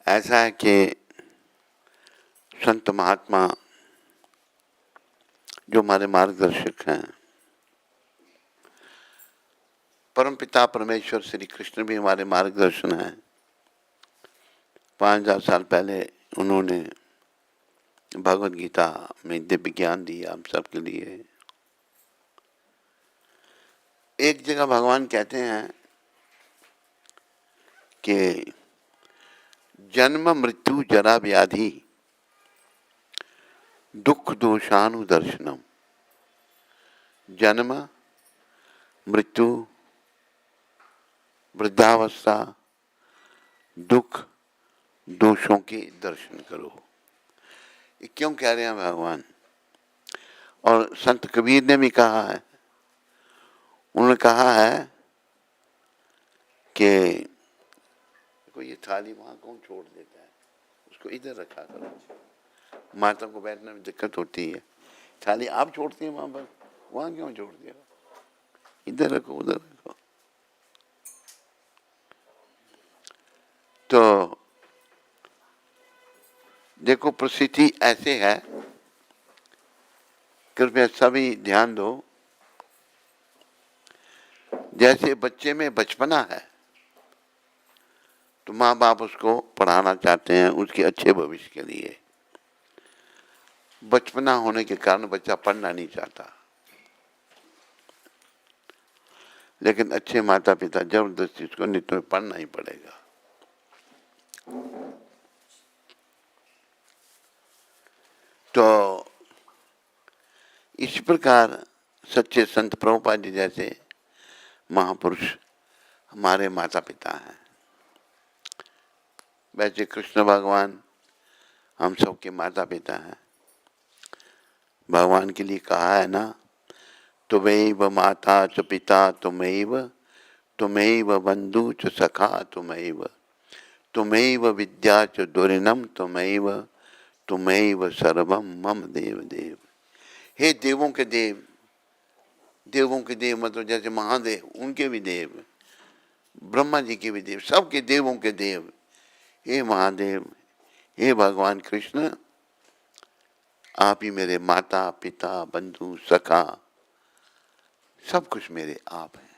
ऐसा है कि संत महात्मा जो हमारे मार्गदर्शक हैं, परमपिता परमेश्वर श्री कृष्ण भी हमारे मार्गदर्शन हैं। 5000 साल पहले उन्होंने भगवद गीता में दिव्य ज्ञान दिया हम सबके लिए। एक जगह भगवान कहते हैं कि जन्म मृत्यु जरा व्याधि दुख दोषानुदर्शनम। जन्म मृत्यु वृद्धावस्था दुख दोषों के दर्शन करो। ये क्यों कह रहे हैं भगवान? और संत कबीर ने भी कहा है, उन्होंने कहा है कि ये थाली वहां कौन छोड़ देता है, उसको इधर रखा करो। माता को बैठने में दिक्कत होती है, थाली आप छोड़ती हैं वहां पर, वहां क्यों छोड़ दिया? इधर रखो, उधर रखो। तो देखो परिस्थिति ऐसे है, कृपया सभी ध्यान दो। जैसे बच्चे में बचपना है तो माँ बाप उसको पढ़ाना चाहते हैं उसके अच्छे भविष्य के लिए। बचपना होने के कारण बच्चा पढ़ना नहीं चाहता, लेकिन अच्छे माता पिता जबरदस्ती उसको नहीं तो पढ़ना ही पड़ेगा। तो इस प्रकार सच्चे संत प्रभुपाद जी जैसे महापुरुष हमारे माता पिता हैं। वैसे कृष्ण भगवान हम सबके माता पिता हैं। भगवान के लिए कहा है ना, तुमैव माता च पिता तुमैव, तुमैव बंधु च सखा तुमैव, तुमैव विद्या च दुरिनम तुमैव, तुमैव सर्वम मम देव देव। हे देवों के देव, देवों के देव मतलब जैसे महादेव उनके भी देव, ब्रह्मा जी के भी देव, सबके देवों के देव। हे महादेव, हे भगवान कृष्ण, आप ही मेरे माता पिता बंधु सखा सब कुछ मेरे आप हैं।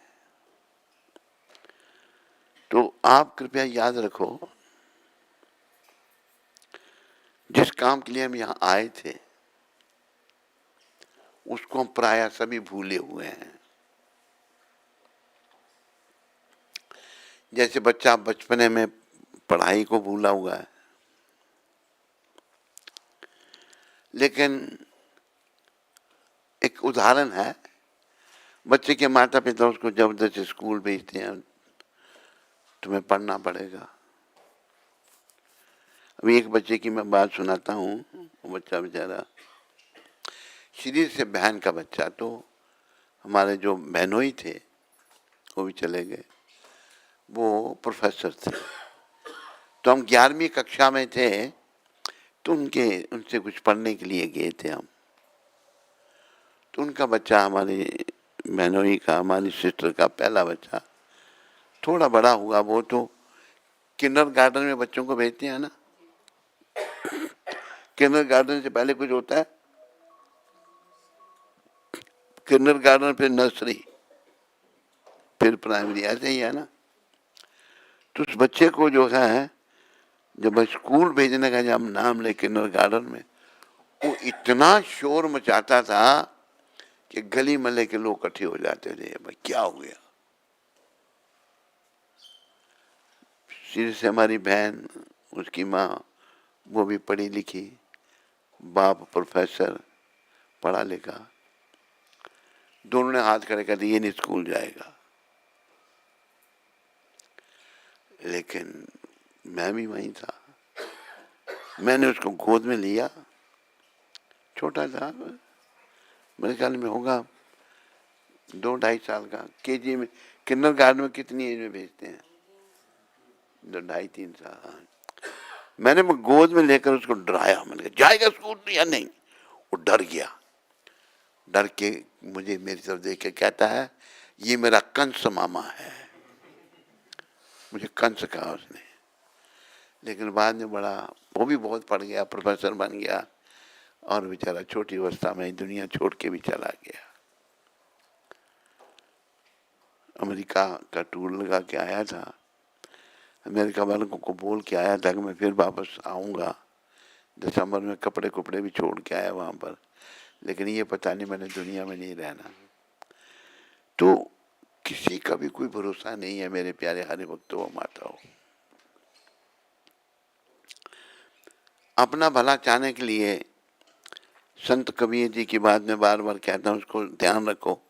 तो आप कृपया याद रखो, जिस काम के लिए हम यहाँ आए थे उसको हम प्रायः सभी भूले हुए हैं। जैसे बच्चा बचपने में पढ़ाई को भूला हुआ है, लेकिन एक उदाहरण है, बच्चे के माता पिता उसको जबरदस्ती स्कूल भेजते हैं, तुम्हें पढ़ना पड़ेगा। अभी एक बच्चे की मैं बात सुनाता हूँ। वो बच्चा बेचारा शरीर से बहन का बच्चा, तो हमारे जो बहनोई थे वो भी चले गए, वो प्रोफेसर थे। तो हम 11वीं कक्षा में थे, तो उनसे कुछ पढ़ने के लिए गए थे हम। तो उनका बच्चा, हमारी बहनोई का, हमारी सिस्टर का पहला बच्चा, थोड़ा बड़ा हुआ। वो तो किंडरगार्टन में बच्चों को भेजते हैं ना, किंडरगार्टन से पहले कुछ होता है, किंडरगार्टन फिर नर्सरी फिर प्राइमरी, ऐसे ही है ना। तो उस बच्चे को जो है जब स्कूल भेजने का जब नाम ले किंडरगार्टन में, वो इतना शोर मचाता था कि गली मल्ले के लोग इकट्ठे हो जाते थे, भाई क्या हो गया। सिर से हमारी बहन, उसकी माँ, वो भी पढ़ी लिखी, बाप प्रोफेसर पढ़ा लिखा, दोनों ने हाथ खड़े कर दिए, ये नहीं स्कूल जाएगा। लेकिन मैं भी वहीं था, मैंने उसको गोद में लिया, छोटा था, मेरे ख्याल में होगा 2-2.5 साल का। केजी में, किंडरगार्टन में कितनी एज में भेजते हैं? 2-2.5-3 साल। मैंने वो गोद में लेकर उसको डराया, मैंने कहा जाएगा स्कूल या नहीं। वो डर गया, डर के मुझे मेरी तरफ देख के कहता है, ये मेरा कंस मामा है। मुझे कंस कहा उसने। लेकिन बाद में बड़ा, वो भी बहुत पढ़ गया, प्रोफेसर बन गया, और बेचारा छोटी अवस्था में दुनिया छोड़ के भी चला गया। अमेरिका का टूर लगा के आया था, अमेरिका वालों को बोल के आया था कि मैं फिर वापस आऊँगा दिसंबर में, कपड़े कुपड़े भी छोड़ के आया वहाँ पर, लेकिन ये पता नहीं मैंने दुनिया में नहीं रहना। तो किसी का भी कोई भरोसा नहीं है मेरे प्यारे हरि भक्तों व माताओं। अपना भला चाहने के लिए संत कबीर जी की बात में बार बार कहता हूँ, उसको ध्यान रखो।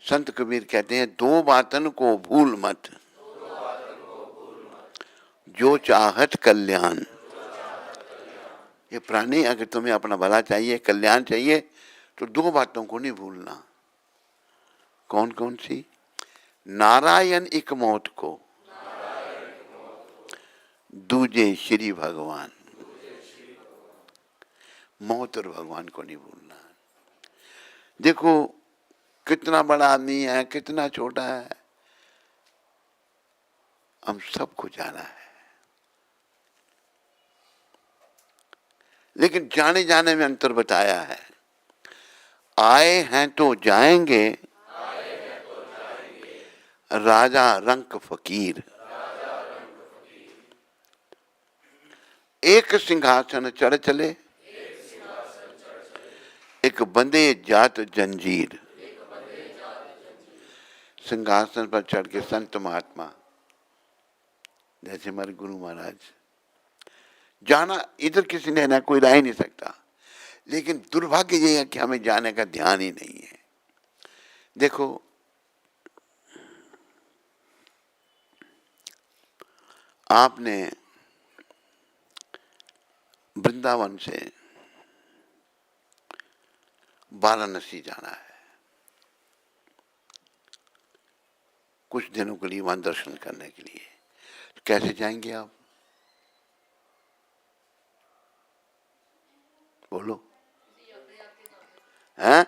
संत कबीर कहते हैं, दो बातन को भूल मत, जो चाहत कल्याण। ये प्राणी, अगर तुम्हें अपना भला चाहिए, कल्याण चाहिए, तो दो बातों को नहीं भूलना। कौन कौन सी? नारायण एक मौत को, दूजे श्री भगवान। मौत और भगवान को नहीं भूलना। देखो कितना बड़ा आदमी है, कितना छोटा है, हम सबको जाना है, लेकिन जाने जाने में अंतर बताया है। आए हैं तो जाएंगे, राजा रंक फकीर। एक सिंहासन चढ़ चले, एक बंदे जात जंजीर। सिंहासन पर चढ़ के संत महात्मा जैसे हमारे गुरु महाराज, जाना इधर किसी ने ना, कोई रह नहीं सकता, लेकिन दुर्भाग्य ये है कि हमें जाने का ध्यान ही नहीं है। देखो आपने वृंदावन से वाराणसी जाना है, कुछ दिनों के लिए वहां दर्शन करने के लिए, तो कैसे जाएंगे आप? बोलो। हैं?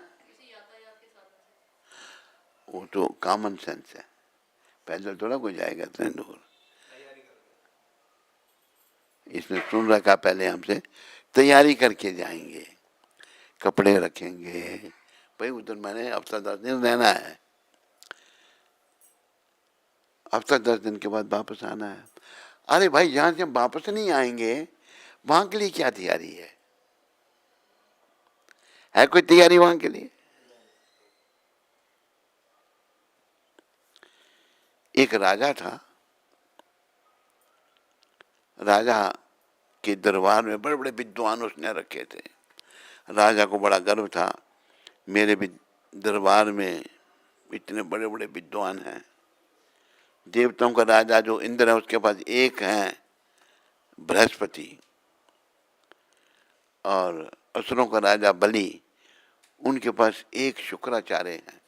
वो तो कॉमन सेंस है, पैदल थोड़ा कोई जाएगा इतने दूर। इसने सुन रखा पहले हमसे, तैयारी करके जाएंगे, कपड़े रखेंगे भाई, उधर मैंने हफ्ता 10 दिन रहना है, हफ्ता 10 दिन के बाद वापस आना है। अरे भाई, जहां से हम वापस नहीं आएंगे वहां के लिए क्या तैयारी है कोई तैयारी वहां के लिए? एक राजा था, राजा के दरबार में बड़े बड़े विद्वान उसने रखे थे। राजा को बड़ा गर्व था, मेरे भी दरबार में इतने बड़े बड़े विद्वान हैं। देवताओं का राजा जो इंद्र है, उसके पास एक है बृहस्पति, और असुरों का राजा बलि, उनके पास एक शुक्राचार्य है।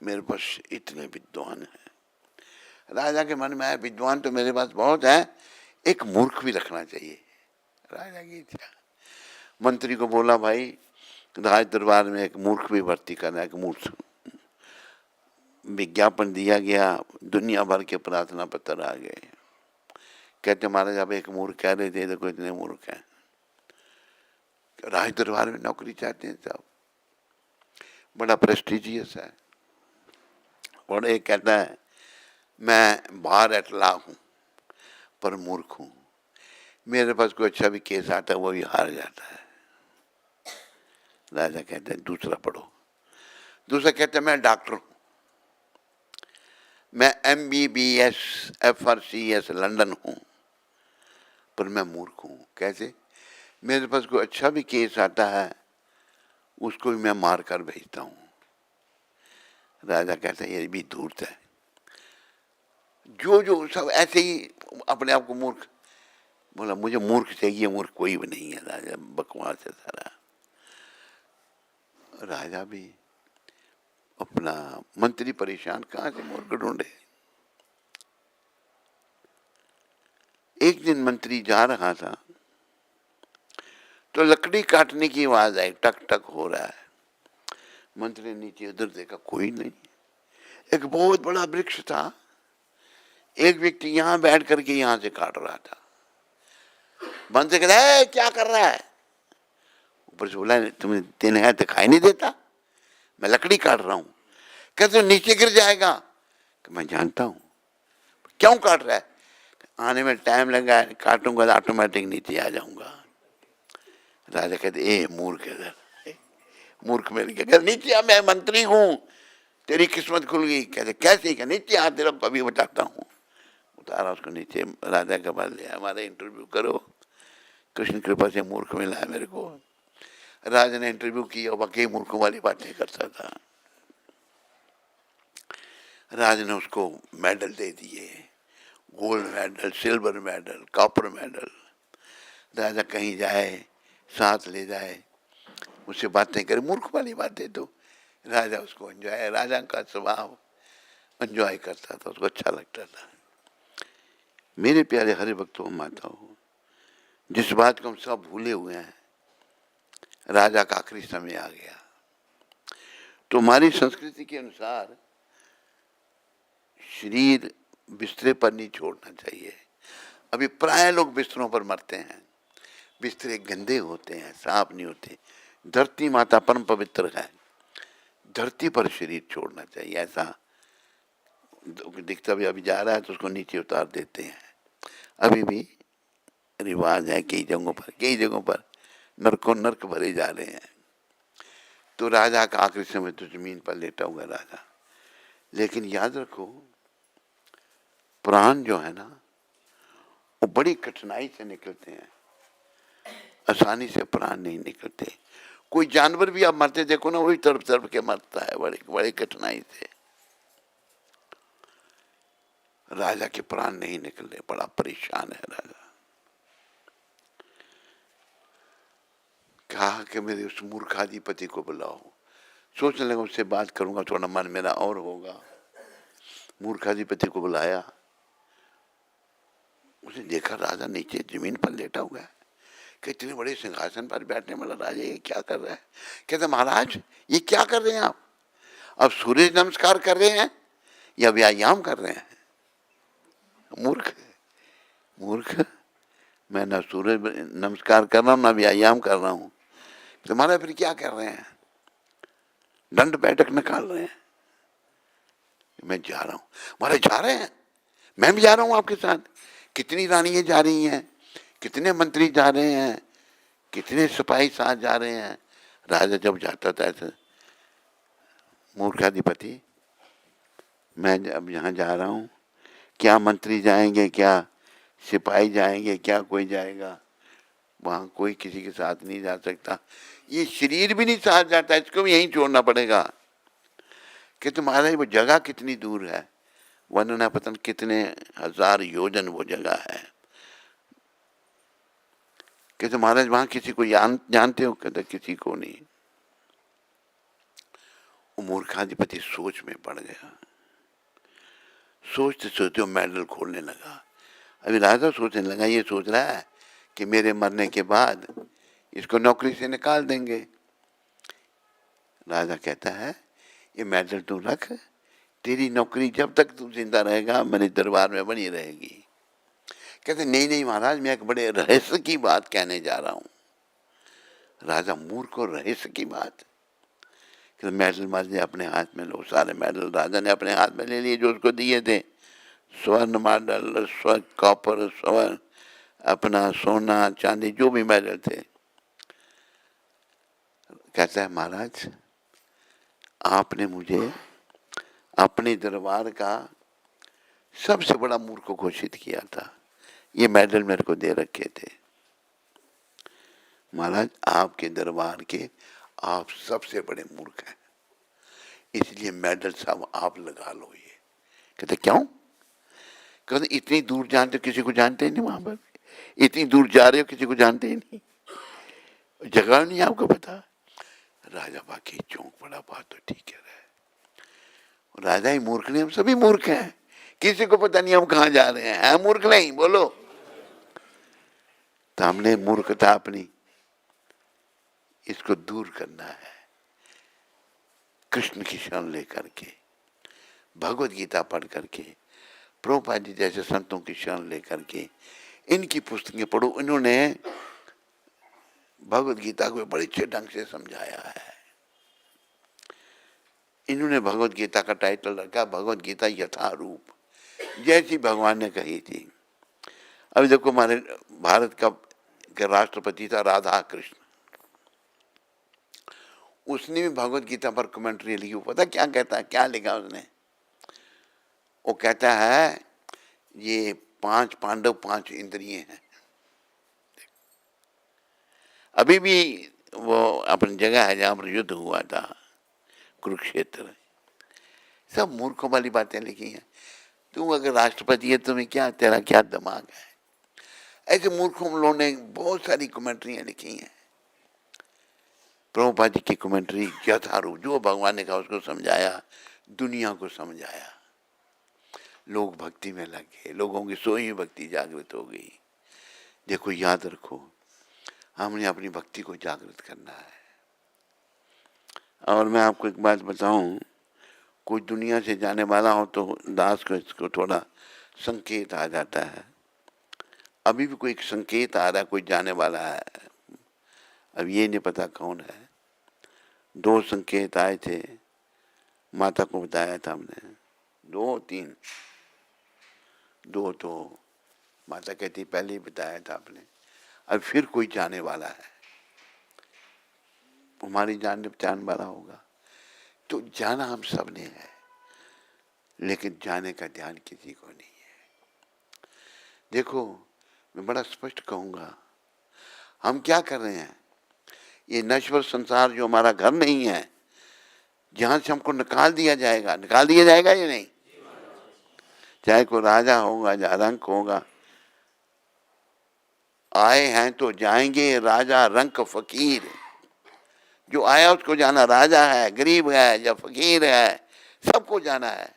मेरे पास इतने विद्वान हैं। राजा के मन में आया, विद्वान तो मेरे पास बहुत है, एक मूर्ख भी रखना चाहिए। राजा की इच्छा। मंत्री को बोला, भाई राज दरबार में एक मूर्ख भी भर्ती करना है। एक मूर्ख विज्ञापन दिया गया, दुनिया भर के प्रार्थना पत्र आ गए। कहते महाराज अब एक मूर्ख कह रहे थे, देखो इतने मूर्ख हैं। राज दरबार में नौकरी चाहते हैं सब, बड़ा प्रेस्टिजियस है। और एक कहता है मैं बाहर अटला हूँ पर मूर्ख हूँ, मेरे पास कोई अच्छा भी केस आता है वो भी हार जाता है। राजा कहते हैं दूसरा पढ़ो। दूसरा कहते हैं मैं डॉक्टर हूँ, मैं MBBS FRCS लंदन हूँ, पर मैं मूर्ख हूँ। कैसे? मेरे पास कोई अच्छा भी केस आता है उसको भी मैं मार कर भेजता हूँ। राजा कहता है ये भी धूर्त है। जो जो सब ऐसे ही अपने आप को मूर्ख। बोला मुझे मूर्ख चाहिए, मूर्ख कोई भी नहीं है। राजा बकवास है सारा। राजा भी अपना मंत्री परेशान, कहाँ से मूर्ख ढूंढे। एक दिन मंत्री जा रहा था तो लकड़ी काटने की आवाज आई, टक टक हो रहा है। मंत्री नीचे उधर देखा, कोई नहीं। एक बहुत बड़ा वृक्ष था, एक व्यक्ति यहाँ बैठ करके यहाँ से काट रहा था, बंद से कहता है क्या कर रहा है, ऊपर से बोला तुम्हें दिन है दिखाई नहीं देता, मैं लकड़ी काट रहा हूँ। कहते नीचे गिर जाएगा, मैं जानता हूँ, क्यों काट रहा है, आने में टाइम लगा है, काटूंगा तो ऑटोमेटिक नीचे आ जाऊंगा। राजा कहते ए मूर्ख, इधर मूर्ख मेरे, कहते नीचे आ, मैं मंत्री हूँ, तेरी किस्मत खुल गई। कहते कैसे, क्या नीचे आ, तेरा कभी बताता हूँ। उतारा उसको नीचे, राजा के पास लिया, हमारा इंटरव्यू करो, कृष्ण कृपा से मूर्ख मिला है मेरे को। राजा ने इंटरव्यू किया, वाकई मूर्खों वाली बातें करता था। राजा ने उसको मेडल दे दिए, gold medal, silver medal, copper medal. राजा कहीं जाए, साथ ले जाए, उससे बातें करे, मूर्ख वाली बातें, तो राजा उसको एंजॉय, राजा का स्वभाव एंजॉय करता था, उसको अच्छा लगता था। मेरे प्यारे हरि भक्तों माता हो, जिस बात को हम सब भूले हुए हैं, राजा का आखिरी समय आ गया। तो हमारी संस्कृति के अनुसार शरीर बिस्तरे पर नहीं छोड़ना चाहिए। अभी प्राय लोग बिस्तरों पर मरते हैं, बिस्तरे गंदे होते हैं, साफ नहीं होते। धरती माता परम पवित्र है, धरती पर शरीर छोड़ना चाहिए। ऐसा दिखता भी अभी जा रहा है तो उसको नीचे उतार देते हैं, अभी भी रिवाज है कई जगहों पर नरकों नरक भरे जा रहे हैं। तो राजा का आखिरी समय तो जमीन पर लेटा हुआ राजा। लेकिन याद रखो, प्राण जो है ना, वो बड़ी कठिनाई से निकलते हैं, आसानी से प्राण नहीं निकलते। कोई जानवर भी आप मरते देखो ना, वही तड़प तड़प के मरता है, बड़ी बड़ी कठिनाई से। राजा के प्राण नहीं निकले, बड़ा परेशान है राजा। कहा कि मेरे उस मूर्खाधिपति को बुलाओ। सोचने लगा उससे बात करूंगा, थोड़ा मन मेरा और होगा। मूर्खाधिपति को बुलाया, उसने देखा राजा नीचे जमीन पर लेटा हुआ है। कि इतने बड़े सिंहासन पर बैठने वाला राजा ये क्या कर रहा है। कहते महाराज ये क्या कर रहे हैं आप, अब सूर्य नमस्कार कर रहे हैं या व्यायाम कर रहे हैं। मूर्ख मूर्ख, मैं ना सूर्य नमस्कार कर रहा हूँ ना व्यायाम कर रहा हूँ, तुम्हारा फिर क्या कर रहे हैं, दंड बैठक निकाल रहे हैं। मैं जा रहा हूँ। महाराज जा रहे हैं, मैं भी जा रहा हूँ आपके साथ। कितनी रानियां जा रही हैं, कितने मंत्री जा रहे हैं, कितने सिपाही साथ जा रहे हैं। राजा जब जाता था ऐसे, मूर्खाधिपति मैं अब यहाँ जा रहा हूँ, क्या मंत्री जाएंगे, क्या सिपाही जाएंगे, क्या कोई जाएगा, वहाँ कोई किसी के साथ नहीं जा सकता। ये शरीर भी नहीं साथ जाता, इसको भी यहीं छोड़ना पड़ेगा। कि तुम्हारा वो जगह कितनी दूर है, वर्णना पतन कितने हजार योजन वो जगह है। कि तुम्हारा वहां किसी को जानते हो, कहते किसी को नहीं। वो मूर्खाधिपति सोच में पड़ गया, सोचते सोचते वो मेडल खोलने लगा। अभी राजा सोचने लगा, ये सोच रहा है कि मेरे मरने के बाद इसको नौकरी से निकाल देंगे। राजा कहता है ये मेडल तू रख, तेरी नौकरी जब तक तू जिंदा रहेगा मेरे दरबार में बनी रहेगी। कहते नहीं नहीं महाराज, मैं एक बड़े रहस्य की बात कहने जा रहा हूँ। राजा मूर्ख और रहस्य की बात। मेडल मार अपने हाथ में लो, सारे मेडल राजा ने अपने हाथ में ले लिए जो उसको दिए थे। स्वर्ण मेडल, स्वर्ण कॉपर, स्वर्ण अपना सोना चांदी जो भी मेडल थे। कहता है महाराज आपने मुझे अपने दरबार का सबसे बड़ा मूर्ख घोषित किया था, ये मेडल मेरे को दे रखे थे। महाराज आपके दरबार के आप सबसे बड़े मूर्ख हैं, इसलिए मेडल साहब आप लगा लो ये। कहते क्यों, कहते इतनी दूर जानते हो, किसी को जानते ही नहीं, वहां पर इतनी दूर जा रहे हो किसी को जानते ही नहीं, जगह नहीं आपको पता। राजा बाकी चौंक पड़ा, बात तो ठीक है। राजा ही मूर्ख नहीं, हम सभी मूर्ख हैं, किसी को पता नहीं हम कहां जा रहे हैं, है मूर्ख नहीं बोलो। तो हमने मूर्खता अपनी इसको दूर करना है, कृष्ण की शरण लेकर के, भगवत गीता पढ़ करके, प्रभुपाद जी जैसे संतों की शरण लेकर के इनकी पुस्तकें पढ़ो। इन्होंने भगवत गीता को बड़े अच्छे ढंग से समझाया है। इन्होंने भगवत गीता का टाइटल रखा भगवत गीता यथारूप, जैसी भगवान ने कही थी। अभी देखो हमारे भारत का राष्ट्रपति था राधा कृष्ण, उसने भी भगवत गीता पर कमेंट्री लिखी। पता क्या कहता है, क्या लिखा उसने? वो कहता है ये 5 पांडव 5 इंद्रिय हैं। अभी भी वो अपनी जगह है जहां पर युद्ध हुआ था, कुरुक्षेत्र। सब मूर्खों वाली बातें लिखी हैं। तू अगर राष्ट्रपति है, तुम्हें क्या, तेरा क्या दिमाग है? ऐसे मूर्खों लोगों ने बहुत सारी कमेंट्रियां लिखी हैं। प्रभुपाद जी की कमेंट्री यथारूप, जो भगवान ने कहा उसको समझाया, दुनिया को समझाया। लोग भक्ति में लग गए, लोगों की सोई भक्ति जागृत हो गई। देखो याद रखो, हमने अपनी भक्ति को जागृत करना है। और मैं आपको एक बात बताऊं, कोई दुनिया से जाने वाला हो तो दास को इसको थोड़ा संकेत आ जाता है। अभी भी कोई संकेत आ रहा है, कोई जाने वाला है, अब ये नहीं पता कौन है। 2 संकेत आए थे, माता को बताया था हमने, 2 3, 2 तो माता कहती पहले ही बताया था आपने। अब फिर कोई जाने वाला है, हमारी जान पहचान वाला होगा। तो जाना हम सब ने है, लेकिन जाने का ध्यान किसी को नहीं है। देखो मैं बड़ा स्पष्ट कहूंगा, हम क्या कर रहे हैं? ये नश्वर संसार जो हमारा घर नहीं है, जहां से हमको निकाल दिया जाएगा, निकाल दिया जाएगा या नहीं? चाहे कोई राजा होगा या रंक होगा, आए हैं तो जाएंगे, राजा रंक फकीर। जो आया उसको जाना, राजा है, गरीब है या फकीर है, सबको जाना है।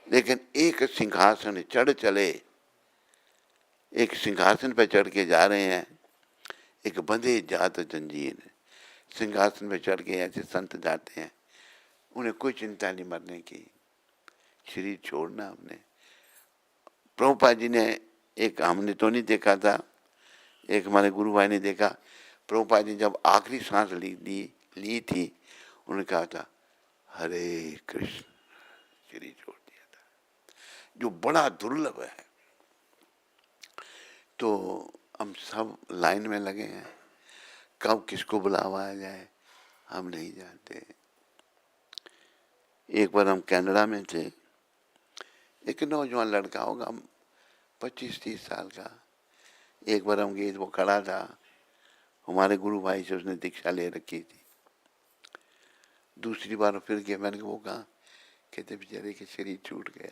लेकिन एक सिंहासन चढ़ चले, एक सिंहासन पर चढ़ के जा रहे हैं, एक बंधे जात जंजीर। सिंहासन पे चढ़ के ऐसे संत जाते हैं, उन्हें कोई चिंता नहीं मरने की, शरीर छोड़ना हमने। प्रभुपाद जी ने एक, हमने तो नहीं देखा था, एक हमारे गुरु भाई ने देखा। प्रभुपाद जी जब आखिरी सांस ली थी, उन्होंने कहा था हरे कृष्ण, शरीर छोड़ दिया था, जो बड़ा दुर्लभ है। तो हम सब लाइन में लगे हैं, कब किसको बुलावा आ जाए हम नहीं जानते। एक बार हम कनाडा में थे, एक नौजवान लड़का होगा 25-30 साल का। एक बार हम गए, वो खड़ा था, हमारे गुरु भाई से उसने दीक्षा ले रखी थी। दूसरी बार फिर गया, मैंने वो कहा, कहते बेचारे के शरीर छूट गया।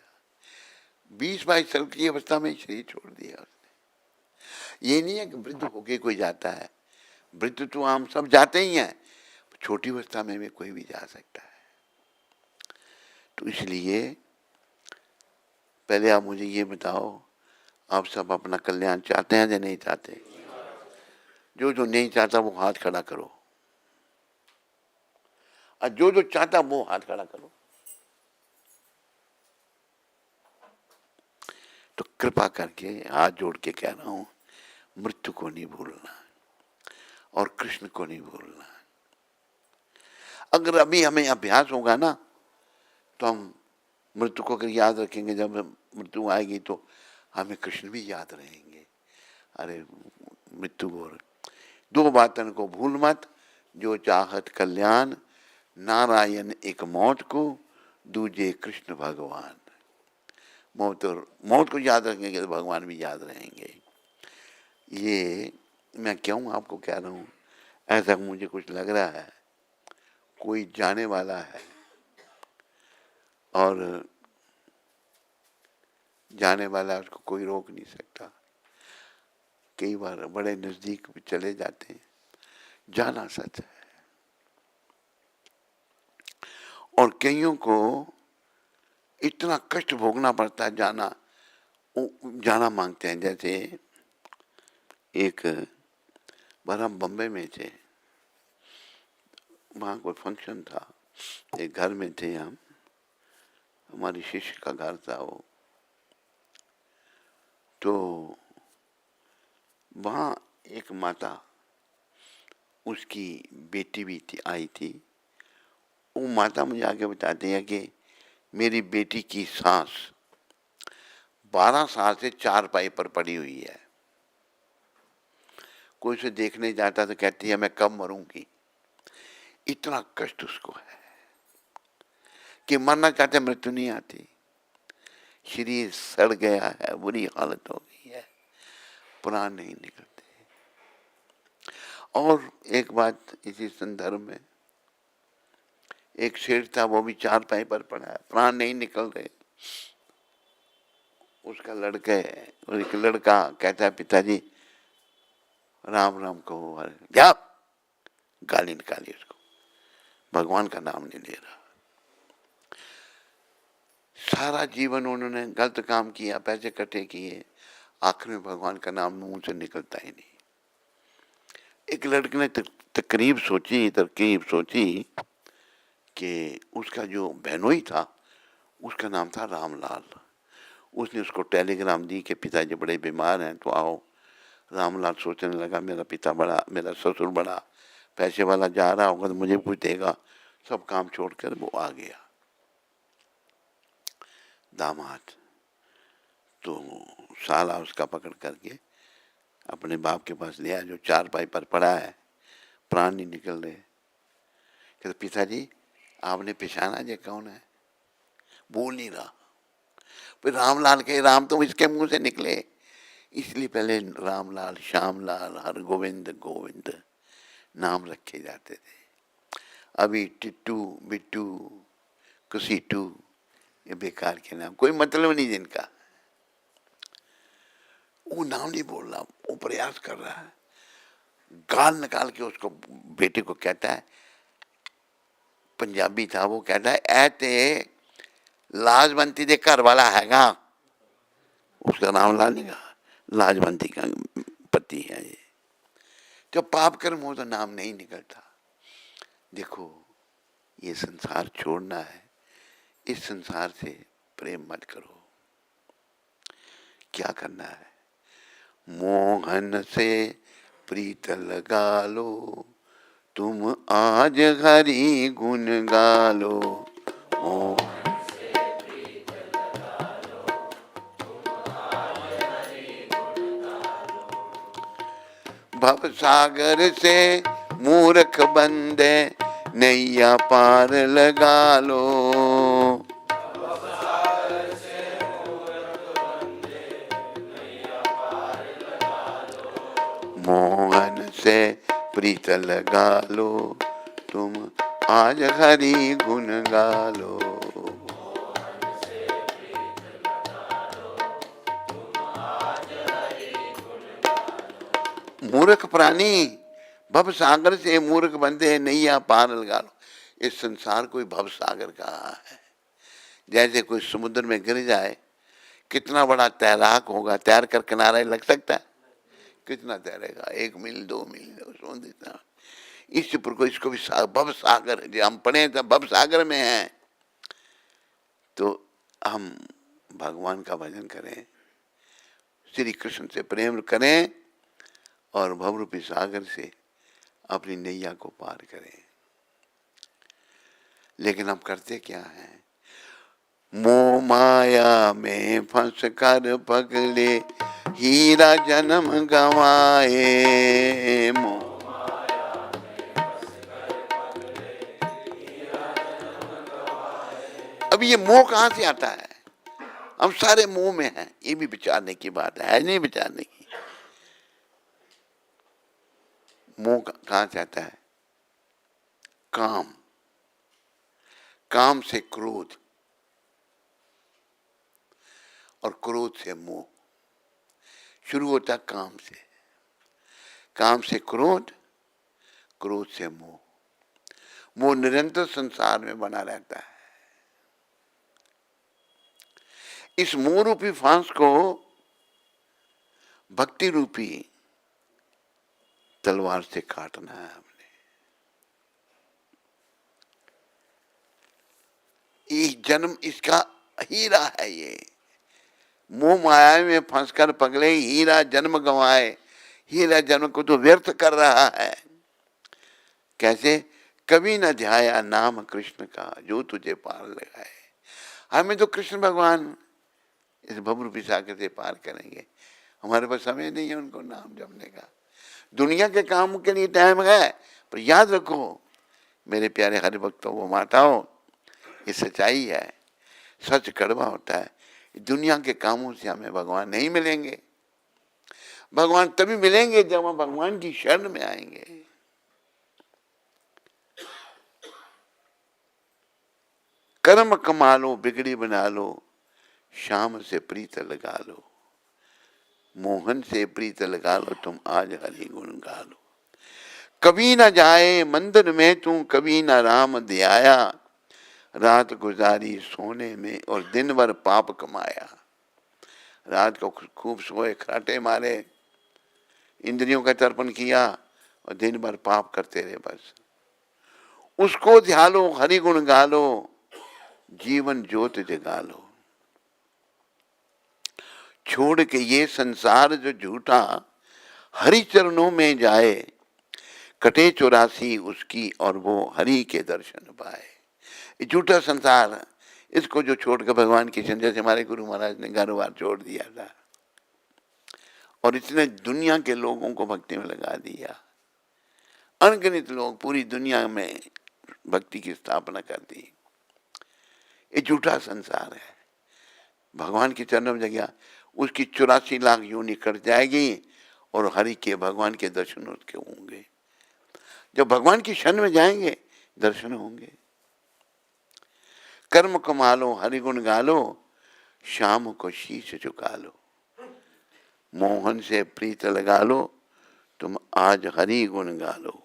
20-22 साल की अवस्था में शरीर छोड़ दिया उसने। ये नहीं है कि वृद्ध होके कोई जाता है, वृद्ध तो हम सब जाते ही हैं, छोटी अवस्था में भी कोई भी जा सकता है। तो इसलिए पहले आप मुझे ये बताओ, आप सब अपना कल्याण चाहते हैं या नहीं चाहते? जो जो नहीं चाहता वो हाथ खड़ा करो, और जो जो चाहता वो हाथ खड़ा करो। तो कृपा करके हाथ जोड़ के कह रहा हूं, मृत्यु को नहीं भूलना और कृष्ण को नहीं भूलना। अगर अभी हमें अभ्यास होगा ना, तो हम मृत्यु को अगर याद रखेंगे, जब मृत्यु आएगी तो हमें कृष्ण भी याद रहेंगे। अरे मृत्यु को 2 बातन को भूल मत, जो चाहत कल्याण, नारायण एक मौत को, दूजे कृष्ण भगवान। मौत को याद रखेंगे तो भगवान भी याद रहेंगे। ये मैं क्यों आपको कह रहा हूं, ऐसा मुझे कुछ लग रहा है, कोई जाने वाला है, और जाने वाला उसको कोई रोक नहीं सकता। कई बार बड़े नजदीक भी चले जाते हैं, जाना सच है। और कईयों को इतना कष्ट भोगना पड़ता है, जाना मांगते हैं। जैसे एक बार हम बम्बई में थे, वहाँ कोई फंक्शन था, एक घर में थे हम, हमारी शिष्य का घर था वो। तो वहाँ एक माता, उसकी बेटी भी थी, आई थी। वो माता मुझे आगे बताती है कि मेरी बेटी की सांस 12 साल से चारपाई पर पड़ी हुई है। कोई उसे देखने जाता तो कहती है मैं कब मरूंगी। इतना कष्ट उसको है कि मरना चाहते, मृत्यु नहीं आती। शरीर सड़ गया है, बुरी हालत हो गई है, प्राण नहीं निकलते। और एक बात इसी संदर्भ में, एक शेर था, वो भी चारपाई पर पड़ा है, प्राण नहीं निकल रहे। उसका एक लड़का कहता है पिताजी राम राम कहो, जा, गाली निकाली उसको, भगवान का नाम नहीं ले रहा। सारा जीवन उन्होंने गलत काम किया, पैसे इकट्ठे किए, आखिर में भगवान का नाम मुंह से निकलता ही नहीं। एक लड़के ने तरकीब सोची कि उसका जो बहनोई था, उसका नाम था रामलाल। उसने उसको टेलीग्राम दी कि पिताजी बड़े बीमार हैं, तो आओ। रामलाल सोचने लगा मेरा ससुर बड़ा पैसे वाला, जा रहा होगा तो मुझे कुछ देगा। सब काम छोड़कर वो आ गया। दामाद तो साला उसका पकड़ करके अपने बाप के पास ले आया, जो चारपाई पर पड़ा है, प्राण नहीं निकल रहे। कहते पिताजी आपने पहचाना ये कौन है? बोल नहीं रहा। फिर रामलाल के, राम तो इसके मुंह से निकले, इसलिए पहले रामलाल, श्यामलाल, हर गोविंद गोविंद नाम रखे जाते थे। अभी टिट्टू, बिट्टू, कुसीटू, ये बेकार के नाम, कोई मतलब नहीं जिनका। वो नाम नहीं बोल रहा, वो प्रयास कर रहा है। गाल निकाल के उसको, बेटे को कहता है, पंजाबी था वो, कहता है ऐ ते लाजवंती दे घर वाला हैगा। उसका नाम ला नहीं कहा, लाजवंती का पति है ये। जब पाप कर्म हो तो नाम नहीं निकलता। देखो, ये संसार छोड़ना है, इस संसार से प्रेम मत करो। क्या करना है? मोहन से प्रीत लगा लो, तुम आज हरि गुण गा लो। मोहन से प्रीत लगा लो, तुम आज हरि गुण गा लो। भव सागर से मूर्ख बंदे नैया पार लगा लो। मोहन से प्रीत लगा लो, तुम आज हरि गुण गा लो। मोहन से प्रीत लगा लो, तुम आज हरि गुण गा लो। मूर्ख प्राणी, भव सागर से मूर्ख बंदे नैया पार लगा लो। इस संसार कोई भव सागर कहा है। जैसे कोई समुद्र में गिर जाए, कितना बड़ा तैराक होगा, तैर कर किनारे लग सकता है? कितना तैरेगा? 1 मील 2 मील इतना। इस पर को, इसको भी भव सागर, जो हम पढ़े तो भव सागर में हैं। तो हम भगवान का भजन करें, श्री कृष्ण से प्रेम करें और भवरूपी सागर से अपनी नैया को पार करें। लेकिन हम करते क्या हैं? मोह माया में फंस कर पगले हीरा जन्म गवाए। मोह माया में फंस कर पगले हीरा जन्म गवाए। अब ये मोह कहाँ से आता है? हम सारे मोह में हैं, ये भी विचारने की बात है नहीं विचारने की? मोह कहाँ से आता है? काम, काम से क्रोध और क्रोध से मोह। शुरू होता काम से, काम से क्रोध, क्रोध से मोह। मोह निरंतर संसार में बना रहता है। इस मोह रूपी फांस को भक्ति रूपी तलवार से काटना है हमने। ये जन्म इसका हीरा है, ये मोह माया में फंसकर पगले हीरा जन्म गंवाए। हीरा जन्म को तो व्यर्थ कर रहा है। कैसे? कभी न ध्याया नाम कृष्ण का जो तुझे पार लगाए। हमें तो कृष्ण भगवान इस भवरूपी सागर से पार करेंगे। हमारे पास समय नहीं है उनको नाम जपने का। दुनिया के काम के लिए टाइम है, पर याद रखो मेरे प्यारे हरि भक्तों वो माताओं, ये सच्चाई है। सच कड़वा होता है। दुनिया के कामों से हमें भगवान नहीं मिलेंगे। भगवान तभी मिलेंगे जब हम भगवान की शरण में आएंगे। कर्म कमा लो, बिगड़ी बना लो, शाम से प्रीत लगा लो। मोहन से प्रीत लगा लो, तुम आज हरि गुण गा लो। कभी न जाए मंदिर में तू, कभी न राम ध्याया। रात गुजारी सोने में और दिन भर पाप कमाया। रात को खूब सोए, खराटे मारे, इंद्रियों का तर्पण किया और दिन भर पाप करते रहे। बस उसको ध्यालो, हरि गुण गा लो, जीवन ज्योत जगा लो। छोड़ के ये संसार जो झूठा, हरि चरणों में जाए। कटे 84 उसकी और वो हरि के दर्शन पाए। ये झूठा संसार, इसको जो छोड़ कर भगवान की चरण, जैसे हमारे गुरु महाराज ने घर बार छोड़ दिया था और इसने दुनिया के लोगों को भक्ति में लगा दिया। अनगिनत लोग पूरी दुनिया में भक्ति की स्थापना कर दी। ये झूठा संसार है। भगवान के चरणों में जगह उसकी 84 लाख योनि कट जाएगी और हरि के भगवान के दर्शन उसके होंगे। जब भगवान की शरण में जाएंगे दर्शन होंगे। कर्म कमा लो, हरि गुण गा लो, शाम को शीश झुका लो। मोहन से प्रीत लगा लो, तुम आज हरि गुण गा लो।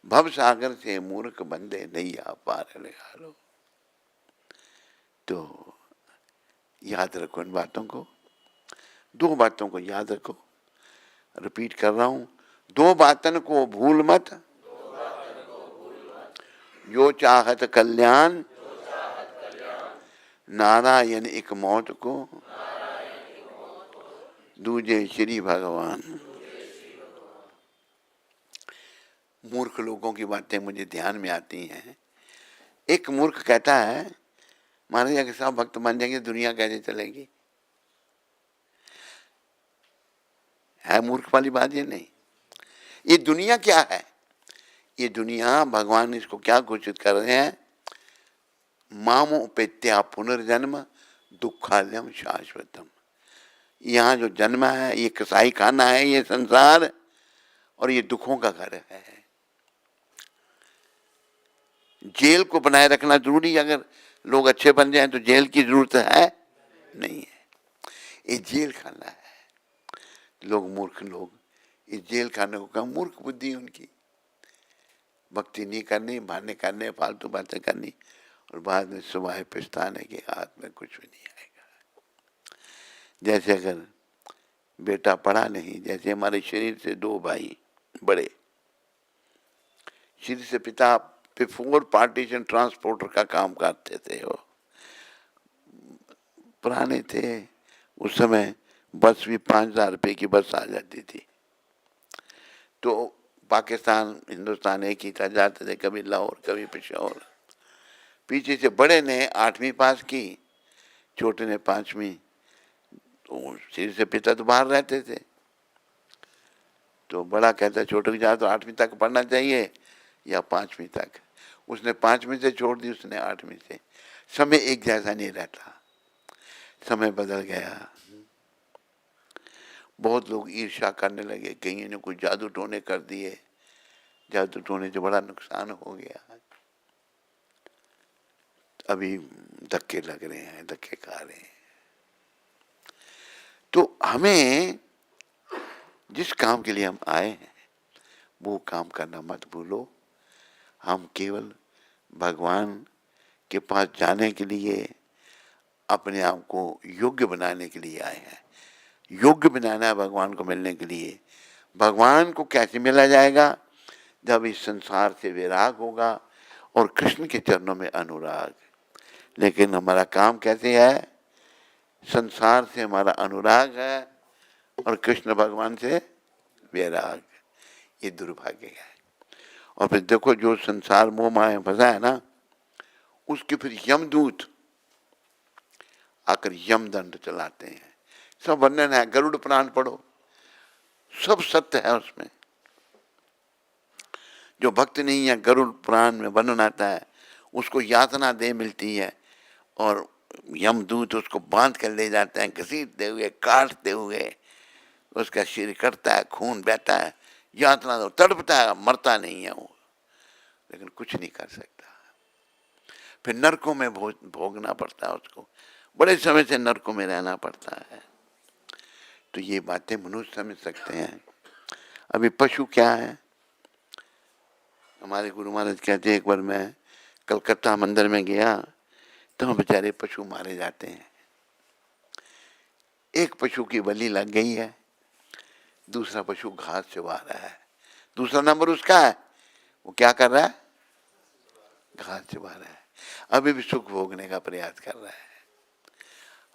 भव सागर से मूर्ख बंदे नैया पार लगा लो। तो याद रखो इन बातों को, 2 बातों को याद रखो। रिपीट कर रहा हूं, 2 बातन को भूल मत, जो चाहत कल्याण, नारायण एक मौत को, दूजे श्री भगवान। मूर्ख लोगों की बातें मुझे ध्यान में आती हैं। एक मूर्ख कहता है महाराज के सब भक्त बन जाएंगे, दुनिया कैसे चलेगी? है मूर्ख वाली बात ये नहीं। ये दुनिया क्या है? ये दुनिया भगवान इसको क्या घोषित कर रहे हैं? मामोपेत्या पुनर्जन्म दुखालयम शाश्वतम। यहाँ जो जन्म है ये कसाई खाना है, ये संसार, और ये दुखों का घर है। जेल को बनाए रखना जरूरी, अगर लोग अच्छे बन जाएं तो जेल की जरूरत है नहीं है। ये जेल खाना है। लोग मूर्ख लोग इस जेल खाने को कहा, मूर्ख बुद्धि उनकी। भक्ति नहीं करनी, बहाने करने, फालतू बातें करनी और बाद में सुबह पछताने के हाथ में कुछ भी नहीं आएगा। जैसे अगर बेटा पढ़ा नहीं, जैसे हमारे शरीर से 2 भाई बड़े, शरीर से पिता बिफोर पार्टीशन ट्रांसपोर्टर का काम करते थे। वो पुराने थे उस समय, बस भी 5,000 रुपये की बस आ जाती थी। तो पाकिस्तान हिंदुस्तान एक ही था, जाते थे कभी लाहौर कभी पेशावर। पीछे से बड़े ने 8वीं पास की, छोटे ने 5वीं। तो सिर से पिता तो बाहर रहते थे, तो बड़ा कहता छोटे को जा तो 8वीं तक पढ़ना चाहिए या 5वीं तक। उसने 5वीं से छोड़ दी, उसने 8वीं से। समय एक जैसा नहीं रहता, समय बदल गया। बहुत लोग ईर्ष्या करने लगे, कहीं ने कुछ जादू टोने कर दिए। जादू टोने से बड़ा नुकसान हो गया। अभी धक्के लग रहे हैं, धक्के खा रहे हैं। तो हमें जिस काम के लिए हम आए हैं वो काम करना मत भूलो। हम केवल भगवान के पास जाने के लिए, अपने आप को योग्य बनाने के लिए आए हैं। योग्य बनाना है भगवान को मिलने के लिए। भगवान को कैसे मिला जाएगा? जब इस संसार से विराग होगा और कृष्ण के चरणों में अनुराग। लेकिन हमारा काम कैसे है? संसार से हमारा अनुराग है और कृष्ण भगवान से वैराग, ये दुर्भाग्य है। और फिर देखो जो संसार मोह माया में फंसा है ना, उसके फिर यमदूत आकर यमदंड चलाते हैं। सब वर्णन है, गरुड़ पुराण पढ़ो, सब सत्य है उसमें। जो भक्त नहीं है, गरुड़ पुराण में वर्णन आता है, उसको यातना दे मिलती है और यमदूत उसको बांध कर ले जाते हैं, घसीटते हुए, काटते हुए, उसका शरीर कटता है, खून बहता है, यातना दो, तड़पता है, मरता नहीं है वो, लेकिन कुछ नहीं कर सकता। फिर नरकों में भोगना पड़ता है उसको, बड़े समय से नरकों में रहना पड़ता है। तो ये बातें मनुष्य समझ सकते हैं। अभी पशु क्या है, हमारे गुरु महाराज कहते हैं, एक बार मैं कलकत्ता मंदिर में गया तो बेचारे पशु मारे जाते हैं। एक पशु की बलि लग गई है, दूसरा पशु घास चबा रहा है, दूसरा नंबर उसका है, वो क्या कर रहा है, घास चबा रहा है, अभी भी सुख भोगने का प्रयास कर रहा है।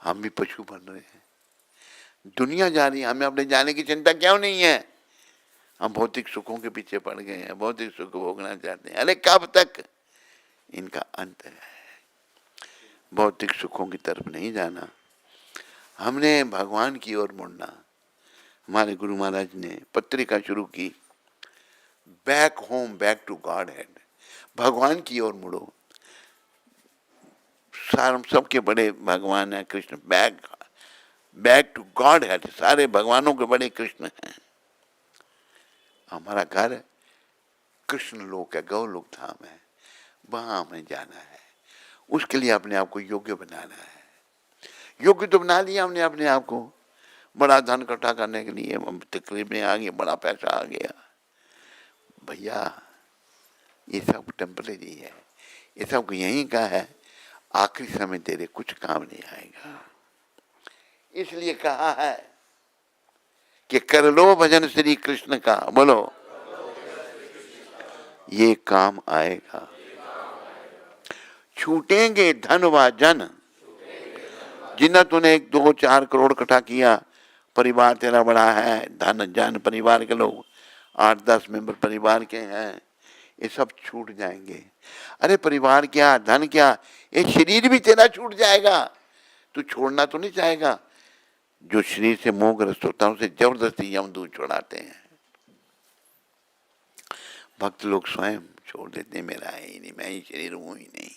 हम भी पशु बन रहे हैं, दुनिया जा रही है, हमें अपने जाने की चिंता क्यों नहीं है? हम भौतिक सुखों के पीछे पड़ गए हैं, भौतिक सुख भोगना चाहते हैं। अरे कब तक? इनका अंत है। भौतिक सुखों की तरफ नहीं जाना, हमने भगवान की ओर मुड़ना। हमारे गुरु महाराज ने पत्रिका शुरू की, back home, back to godhead, भगवान की ओर मुड़ो। सबके बड़े भगवान है Krishna, back to godhead, सारे भगवानों के बड़े कृष्ण हैं। हमारा घर कृष्ण लोक है, गौलोक धाम है, वहां हमें जाना है। उसके लिए अपने आप को योग्य बनाना है। योग्य तो बना लिया हमने अपने आप को, बड़ा धन इकट्ठा करने के लिए तकलीफ में आ गए, बड़ा पैसा आ गया। भैया ये सब टेम्परेरी है, ये सब यहीं का है, आखिरी समय तेरे कुछ काम नहीं आएगा। इसलिए कहा है कि कर लो भजन श्री कृष्ण का, बोलो ये काम आएगा। छूटेंगे धन व जन, जिन्हें तूने 1-2-4 करोड़ इकट्ठा किया, परिवार तेरा बड़ा है, धन जन परिवार के लोग 8-10 मेंबर परिवार के हैं, ये सब छूट जाएंगे। अरे परिवार क्या, धन क्या, ये शरीर भी तेरा छूट जाएगा। तू छोड़ना तो नहीं चाहेगा? जो शरीर से मोहग्रस्त होता है उसे जबरदस्ती यमदूत छुड़ाते हैं। भक्त लोग स्वयं छोड़ देते हैं, मेरा है ही नहीं, मैं ही शरीर हूं ही नहीं।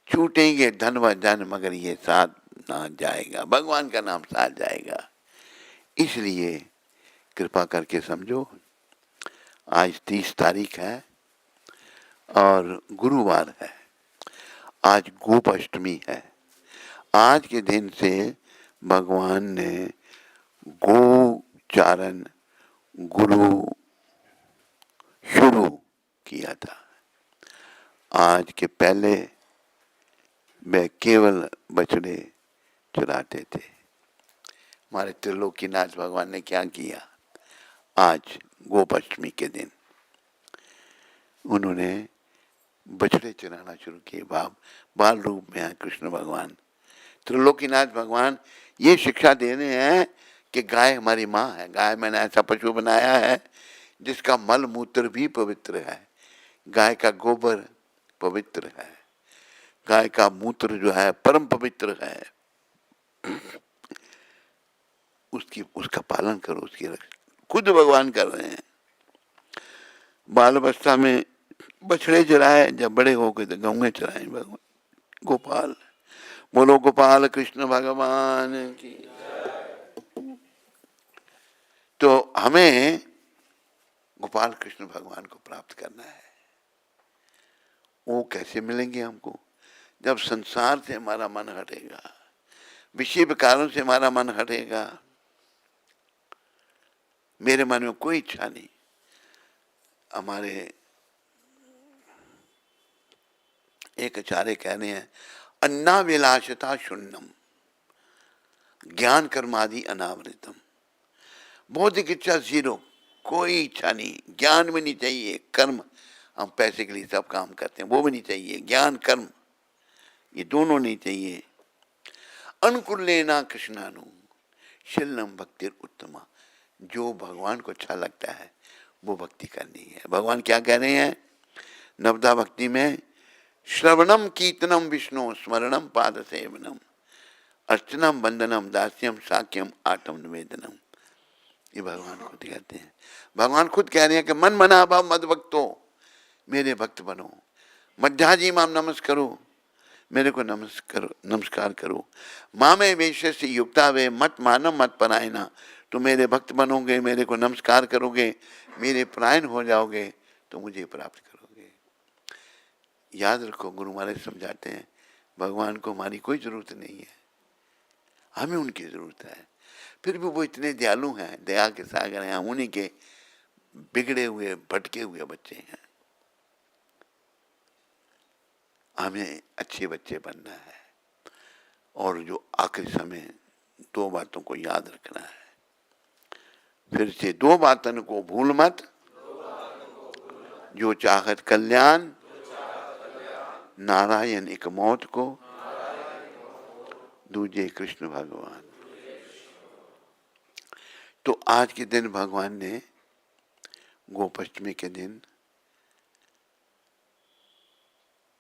छूटेंगे धन व जन, मगर ये साथ ना जाएगा, भगवान का नाम साथ जाएगा। इसलिए कृपा करके समझो, आज 30 तारीख है और गुरुवार है, आज गोपाष्टमी है। आज के दिन से भगवान ने गोचारण गुरु शुरू किया था। आज के पहले वे केवल बछड़े चुराते थे। हमारे त्रिलोकीनाथ भगवान ने क्या किया? आज गोपाष्टमी के दिन उन्होंने बछड़े चुराना शुरू किए। बाल रूप में है कृष्ण भगवान। त्रिलोकीनाथ भगवान ये शिक्षा दे रहे हैं कि गाय हमारी माँ है। गाय मैंने ऐसा पशु बनाया है जिसका मल मूत्र भी पवित्र है। गाय का गोबर पवित्र है, गाय का मूत्र जो है परम पवित्र है। उसका पालन करो, उसकी रक्षा खुद भगवान कर रहे हैं। बाल अवस्था में बछड़े चराए, जब बड़े हो गए तो गौएं चराए भगवान गोपाल। बोलो गोपाल कृष्ण भगवान की। तो हमें गोपाल कृष्ण भगवान को प्राप्त करना है। वो कैसे मिलेंगे हमको? जब संसार से हमारा मन हटेगा, विषय विकारों से हमारा मन हटेगा। मेरे मन में कोई इच्छा नहीं। हमारे एक आचार्य कह रहे हैं, अन्नाभिलाषता शून्यम ज्ञान कर्मादि अनावृतम। बौद्धिक इच्छा जीरो, कोई इच्छा नहीं, ज्ञान भी नहीं चाहिए, कर्म हम पैसे के लिए सब काम करते हैं वो भी नहीं चाहिए, ज्ञान कर्म ये दोनों नहीं चाहिए। अनुकूलेना कृष्णानु शीलम भक्ति उत्तमा। जो भगवान को अच्छा लगता है वो भक्ति करनी है। भगवान क्या कह रहे हैं नवदा भक्ति में? श्रवणम कीर्तनम विष्णु स्मरणम पाद सेवनम अर्चनम वंदनम दास्यम साक्यम आत्म निवेदनम। ये भगवान खुद कहते हैं। भगवान खुद कह रहे हैं कि मन मना भाव मद भक्तो, मेरे भक्त बनो। मध्याजी माम नमस्करो, मेरे को नमस्कार करो। मामे वेश्य से युक्ता वे मत मानम मत परायना। तो मेरे भक्त बनोगे, मेरे को नमस्कार करोगे, मेरे परायण हो जाओगे तो मुझे प्राप्त करोगे। याद रखो, गुरु महाराज समझाते हैं भगवान को हमारी कोई जरूरत नहीं है, हमें उनकी जरूरत है। फिर भी वो इतने दयालु हैं, दया के सागर हैं, हम उन्हीं के बिगड़े हुए भटके हुए बच्चे हैं। हमें अच्छे बच्चे बनना है। और जो आखिरी समय 2 बातों को याद रखना है। फिर से 2 बातों को भूल मत, जो चाहत कल्याण, नारायण एक मौत को, दूजे कृष्ण भगवान। तो आज के दिन भगवान ने गोपाष्टमी के दिन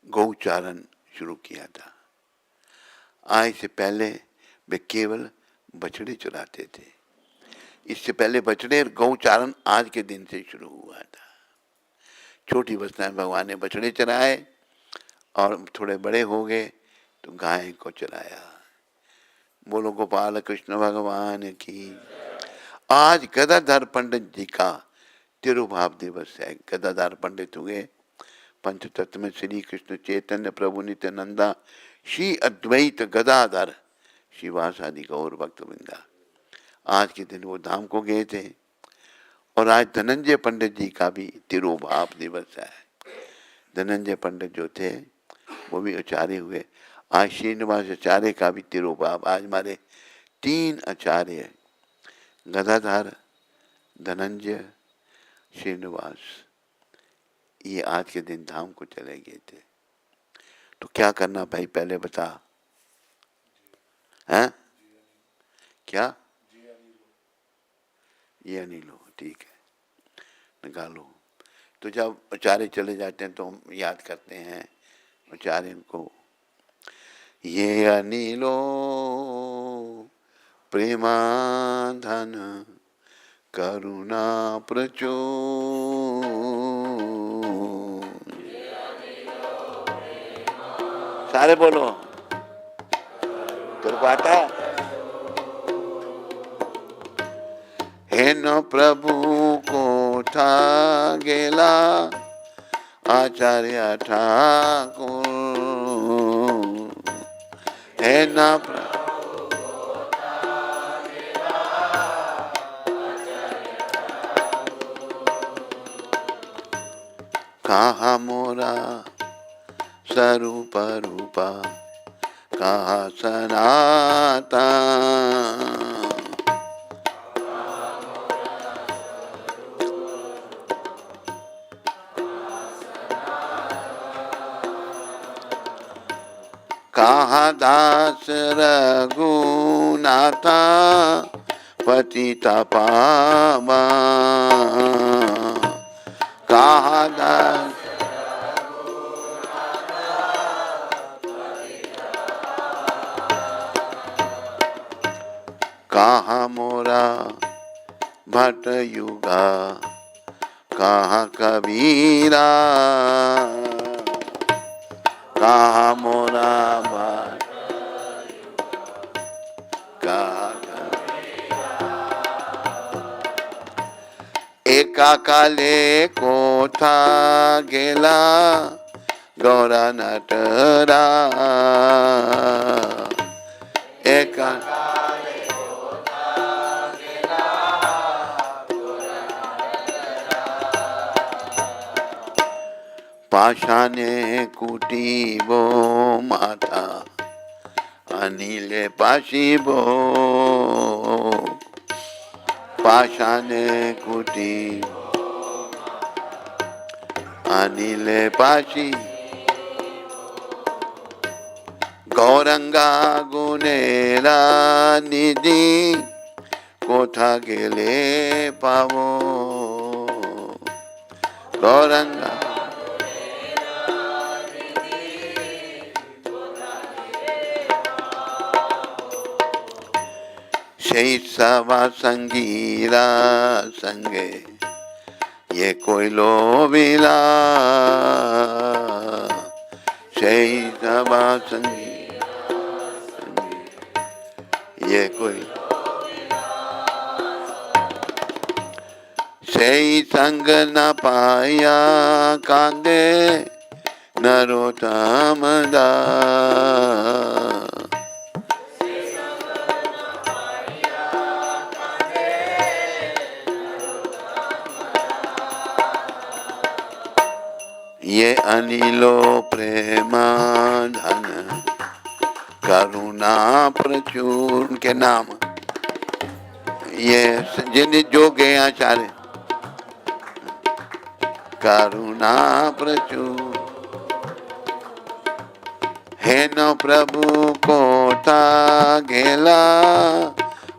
गौचारण शुरू किया था। आज से पहले वे केवल बछड़े चराते थे। इससे पहले बछड़े और गौचारण आज के दिन से शुरू हुआ था। छोटी अवस्था में भगवान ने बछड़े चराए और थोड़े बड़े हो गए तो गाय को चराया। बोलो गोपाल कृष्ण भगवान की। आज गदाधर पंडित जी का तिरुभाव दिवस है। गदाधर पंडित हुए पंचतत्व में श्री कृष्ण चैतन्य प्रभु नित्यानंदा श्री अद्वैत गदाधर श्रीवास आदि गौर भक्त वृंदा। आज के दिन वो धाम को गए थे। और आज धनंजय पंडित जी का भी तिरुभाव दिवस है। धनंजय पंडित जो थे वो भी आचार्य हुए। आज श्रीनिवास आचार्य का भी तिरुभाव। आज हमारे 3 आचार्य गदाधर, धनंजय, श्रीनिवास, ये आज के दिन धाम को चले गए थे। तो क्या करना भाई पहले बता, हैं? क्या ये नहीं लो, ठीक है, निकालो। तो जब आचार्य चले जाते हैं तो हम याद करते हैं आचार्य को। ये अनिलो प्रेमाधन करुणा प्रचुर। सारे बोलो, तेरे को आता है? हे न प्रभु को था गेला आचार्य ठाकुर। हे न कहा मोरा स्वरूप रूपा, कहा सनातन। कहा दास रघुनाथा पतिता पावा। कहा दास कहा मोरा भट युगा, कहा कबीरा। कहा मोरा भट कहा एका काले को था गेला गौरा नटरा। एका पाषाणे कुटी बो माता, अनिले पाशी बो। पाषाणे कुटी अनिले पाशी, गौरंगा गुनेरा निधि कोथा गेले पावो गौरंगा সেই সভা संगीरा संगे ये कोई लोबिला সেই সভা संगीरा ये कोई সেই संग न पाया कांदे नरोत्तम दास ये अनिलो प्रेमा धन करुणा प्रचुर के नाम ये जिन जोगे आचार्य करुणा प्रचुर हे न प्रभु कोटा गेला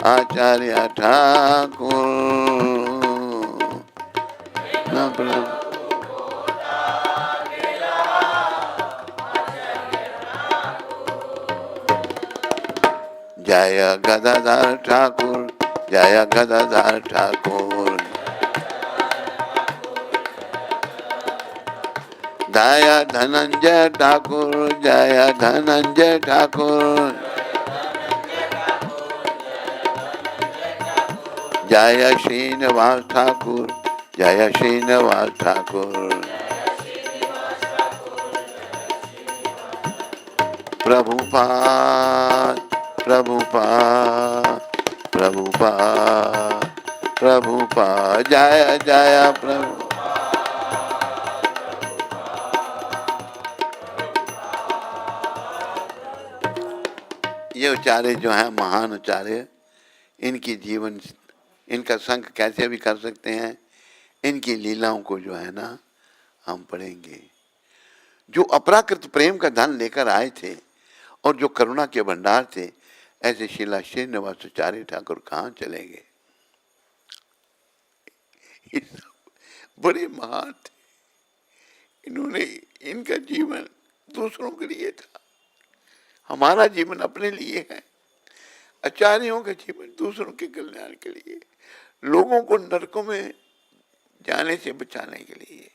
आचार्य ठाकुर न प्रभु जय गदाधर ठाकुर जय गदाधर ठाकुर जय धनंजय ठाकुर जय धनंजय ठाकुर जय श्रीनिवास ठाकुर जय श्रीनिवास ठाकुर प्रभुपाद प्रभुपाद प्रभुपाद प्रभुपाद जय जय प्रभु ये उचार्य जो है महान उचार्य इनकी जीवन इनका संग कैसे भी कर सकते हैं इनकी लीलाओं को जो है ना हम पढ़ेंगे जो अपराकृत प्रेम का धन लेकर आए थे और जो करुणा के भंडार थे ऐसे शिला श्रीनिवासाचार्य ठाकुर कहाँ चले गए बड़े महान थे इन्होंने इनका जीवन दूसरों के लिए था हमारा जीवन अपने लिए है आचार्यों का जीवन दूसरों के कल्याण के लिए लोगों को नरकों में जाने से बचाने के लिए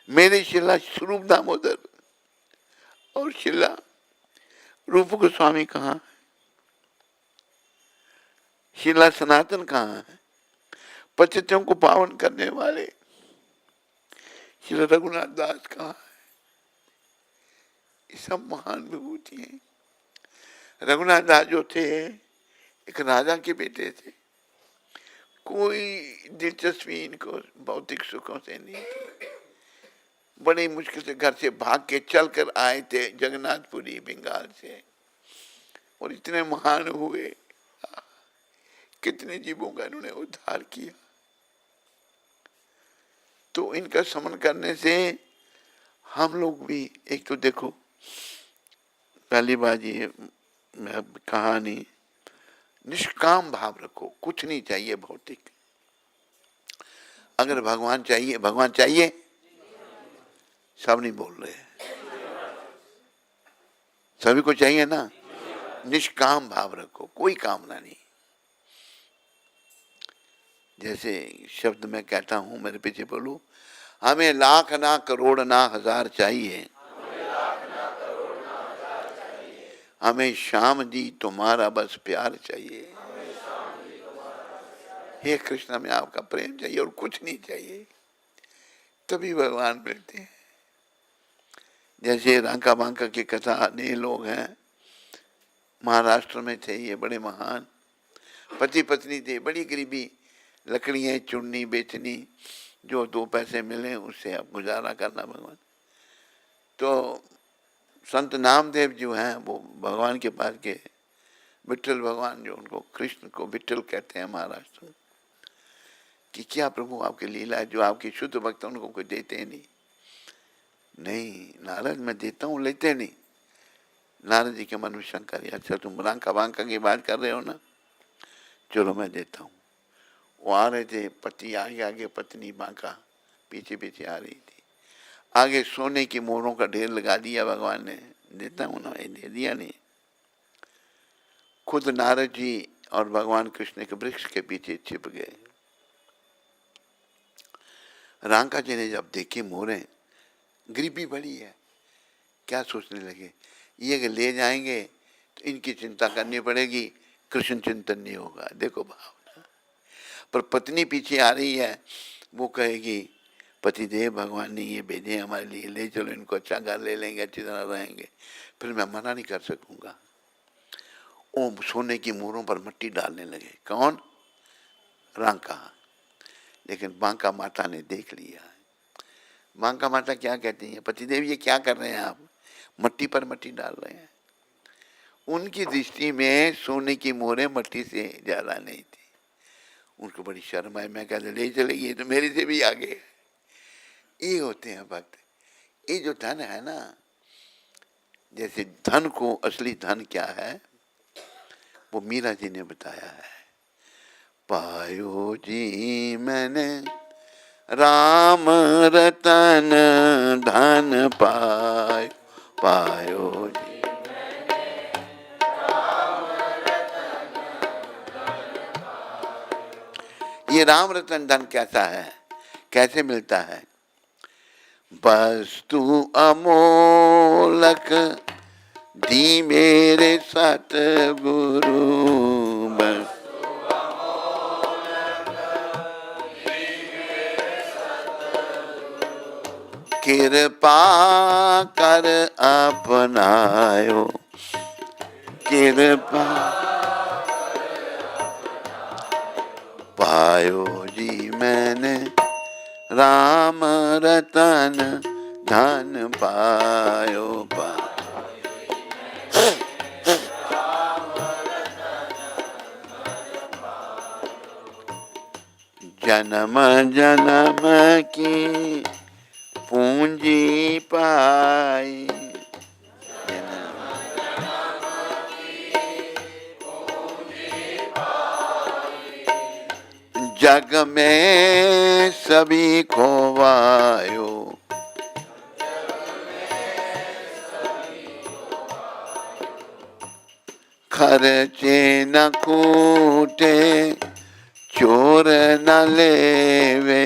मेरे शिला स्वरूप दामोदर और शिला रूप गोस्वामी कहाँ है शिला सनातन कहाँ है पतितों को पावन करने वाले शिला रघुनाथ दास कहाँ है ये सब महान विभूति हैं रघुनाथ दास जो थे एक राजा के बेटे थे कोई दिलचस्पी इनको भौतिक सुखों से नहीं थी बड़ी मुश्किल से घर से भाग के चल कर आए थे जगन्नाथपुरी बंगाल से और इतने महान हुए कितने जीवों का इन्होंने उद्धार किया तो इनका स्मरण करने से हम लोग भी एक तो देखो पहली बात ये कहानी निष्काम भाव रखो कुछ नहीं चाहिए भौतिक अगर भगवान चाहिए सब नहीं बोल रहे सभी को चाहिए ना निष्काम भाव रखो कोई कामना नहीं जैसे शब्द मैं कहता हूं मेरे पीछे बोलो हमें लाख ना करोड़ ना हजार चाहिए हमें श्याम जी तुम्हारा बस प्यार चाहिए हे कृष्ण हमें आपका प्रेम चाहिए और कुछ नहीं चाहिए तभी भगवान मिलते हैं जैसे रांका बांका की कथा अनेक लोग हैं महाराष्ट्र में थे ये बड़े महान पति पत्नी थे बड़ी गरीबी लकड़ियाँ चुननी बेचनी जो 2 पैसे मिले उससे अब गुजारा करना भगवान तो संत नामदेव जो हैं वो भगवान के पास गए विट्ठल भगवान जो उनको कृष्ण को विट्ठल कहते हैं महाराष्ट्र में कि क्या प्रभु आपकी लीला है जो आपकी शुद्ध भक्त उनको कोई देते नहीं नारद मैं देता हूँ लेते नहीं नारद जी के मन में शंका रही, अच्छा तुम रांका वांका की बात कर रहे हो ना, चलो मैं देता हूँ। वो आ रहे थे, पति आगे आगे, पत्नी बांका पीछे पीछे आ रही थी। आगे सोने की मोहरों का ढेर लगा दिया भगवान ने, देता हूँ ना, दे दिया नहीं। खुद नारद जी और भगवान कृष्ण के वृक्ष के पीछे छिप गए। रांका जी ने जब देखी मोहरें, गरीबी बड़ी है, क्या सोचने लगे, ये अगर ले जाएंगे तो इनकी चिंता करनी पड़ेगी, कृष्ण चिंतन नहीं होगा। देखो भावना। पर पत्नी पीछे आ रही है, वो कहेगी पतिदेव भगवान ने ये भेजे हमारे लिए, ले चलो इनको, अच्छा घर ले लेंगे, अच्छी तरह रहेंगे। फिर मैं मना नहीं कर सकूंगा। ओ सोने की मोहरों पर मिट्टी डालने लगे। कौन? रांका। लेकिन बांका माता ने देख लिया। बांका माता क्या कहती है, पतिदेव ये क्या कर रहे हैं आप, मट्टी पर मट्टी डाल रहे हैं। उनकी दृष्टि में सोने की मोहरें मट्टी से ज्यादा नहीं थी। उनको बड़ी शर्म आई। मैं कहते ले चलेगी, तो मेरे से भी आगे है। ये होते हैं भक्त। ये जो धन है ना, जैसे धन को असली धन क्या है, वो मीरा जी ने बताया है। पायो जी मैंने राम रतन धन पायो, पायो जी। ये राम रतन धन कैसा है, कैसे मिलता है? वस्तु अमोलक दी मेरे सतगुरु, कृपा कर अपनायो, कृपा पायो जी मैंने राम रतन धन पायो, जन्म जन्म की पूंजी पाई, जग में सभी खोवायो, खर्चे न कूटे चोर न लेवे,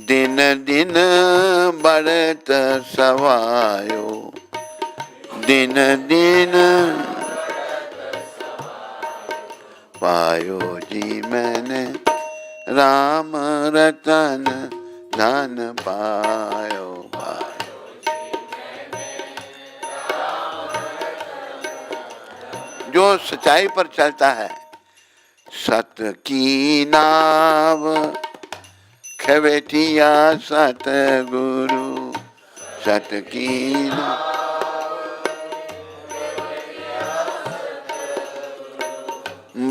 दिन दिन बढ़त सवायो, दिन दिन पायो जी मैंने राम रतन धन पायो, पायो। जो सच्चाई पर चलता है, सत की नाव खवेटिया सतगुरु, सत की नाव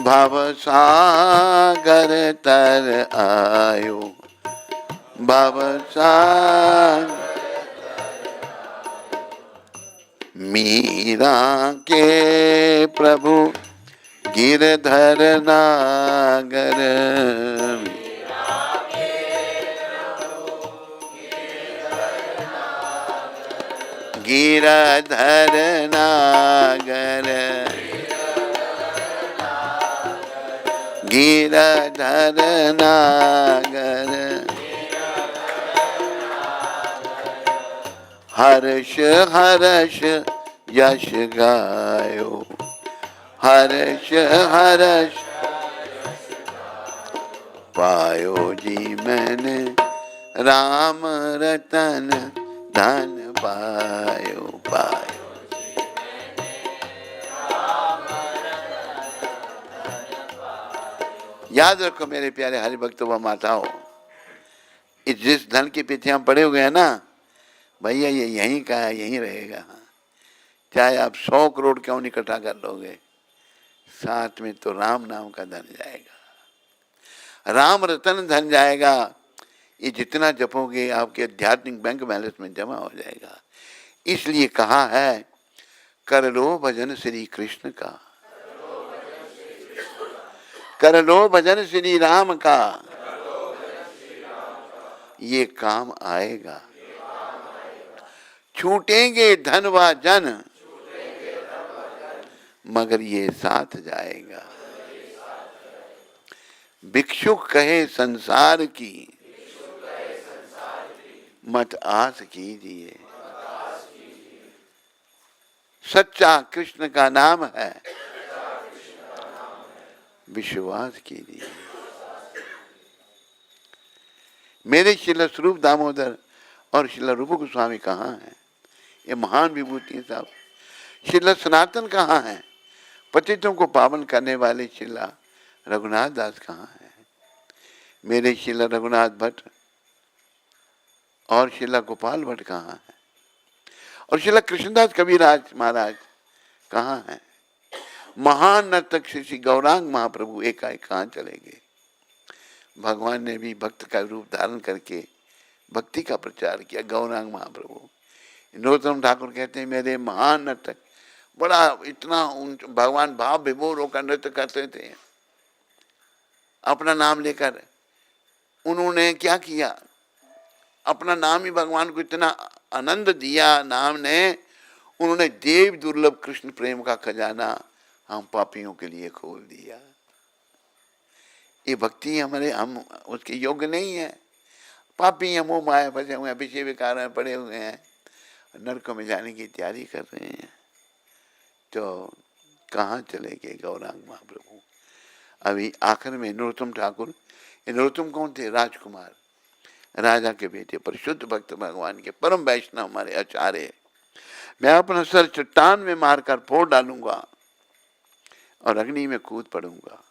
भव सागर तर आयो, भव सागर। मीरा के प्रभु गिरधर नागर, गिरधर नागर, गिरधर नागर, हर्ष हर्ष यश गायो, हर्ष हर्ष पायो जी मैंने राम रतन धन पायो, पायो। याद रखो मेरे प्यारे हरि भक्तों व माताओं, जिस धन के पीछे हम पड़े हुए हैं ना भैया, ये यहीं का है, यहीं रहेगा। चाहे आप 100 करोड़ क्यों नहीं इकट्ठा कर लोगे, साथ में तो राम नाम का धन जाएगा। राम रतन धन जाएगा, ये जितना जपोगे आपके आध्यात्मिक बैंक बैलेंस में जमा हो जाएगा। इसलिए कहा है कर लो भजन श्री कृष्ण का, कर लो भजन श्री राम का, ये काम आएगा। छूटेंगे धन व जन, मगर ये साथ जाएगा। भिक्षुक कहे संसार की, मत आस कीजिए। सच्चा कृष्ण का नाम है, विश्वास कीजिए। मेरे श्रील स्वरूप दामोदर और श्रील रूप गोस्वामी कहाँ हैं? ये महान विभूति साहब। श्रील सनातन कहाँ हैं? पतितों को पावन करने वाले श्रील रघुनाथ दास कहाँ हैं? मेरे श्रील रघुनाथ भट्ट और श्रील गोपाल भट्ट कहाँ हैं? और श्रील कृष्णदास कविराज महाराज कहाँ हैं? महान नर्तक श्री गौरांग महाप्रभु एकाएक कहाँ चले गए? भगवान ने भी भक्त का रूप धारण करके भक्ति का प्रचार किया। गौरांग महाप्रभु, नरोत्तम ठाकुर कहते हैं मेरे महान नर्तक, बड़ा इतना भगवान भाव विभोर होकर नृत्य करते थे। अपना नाम लेकर उन्होंने क्या किया? अपना नाम ही भगवान को इतना आनंद दिया नाम ने, उन्होंने देव दुर्लभ कृष्ण प्रेम का खजाना हम पापियों के लिए खोल दिया। ये भक्ति हमारे, हम उसके योग्य नहीं है। पापी हम मोह माया फंसे हुए हैं, विषय विकार में पड़े हुए हैं, नरकों में जाने की तैयारी कर रहे हैं। तो कहाँ चले गए गौरांग महाप्रभु? अभी आखिर में नरोत्तम ठाकुर, नरोत्तम कौन थे? राजकुमार, राजा के बेटे, परिशुद्ध भक्त भगवान के परम वैष्णव हमारे आचार्य। मैं अपना सर चट्टान में मारकर फोड़ डालूंगा और अग्नि में कूद पड़ूंगा।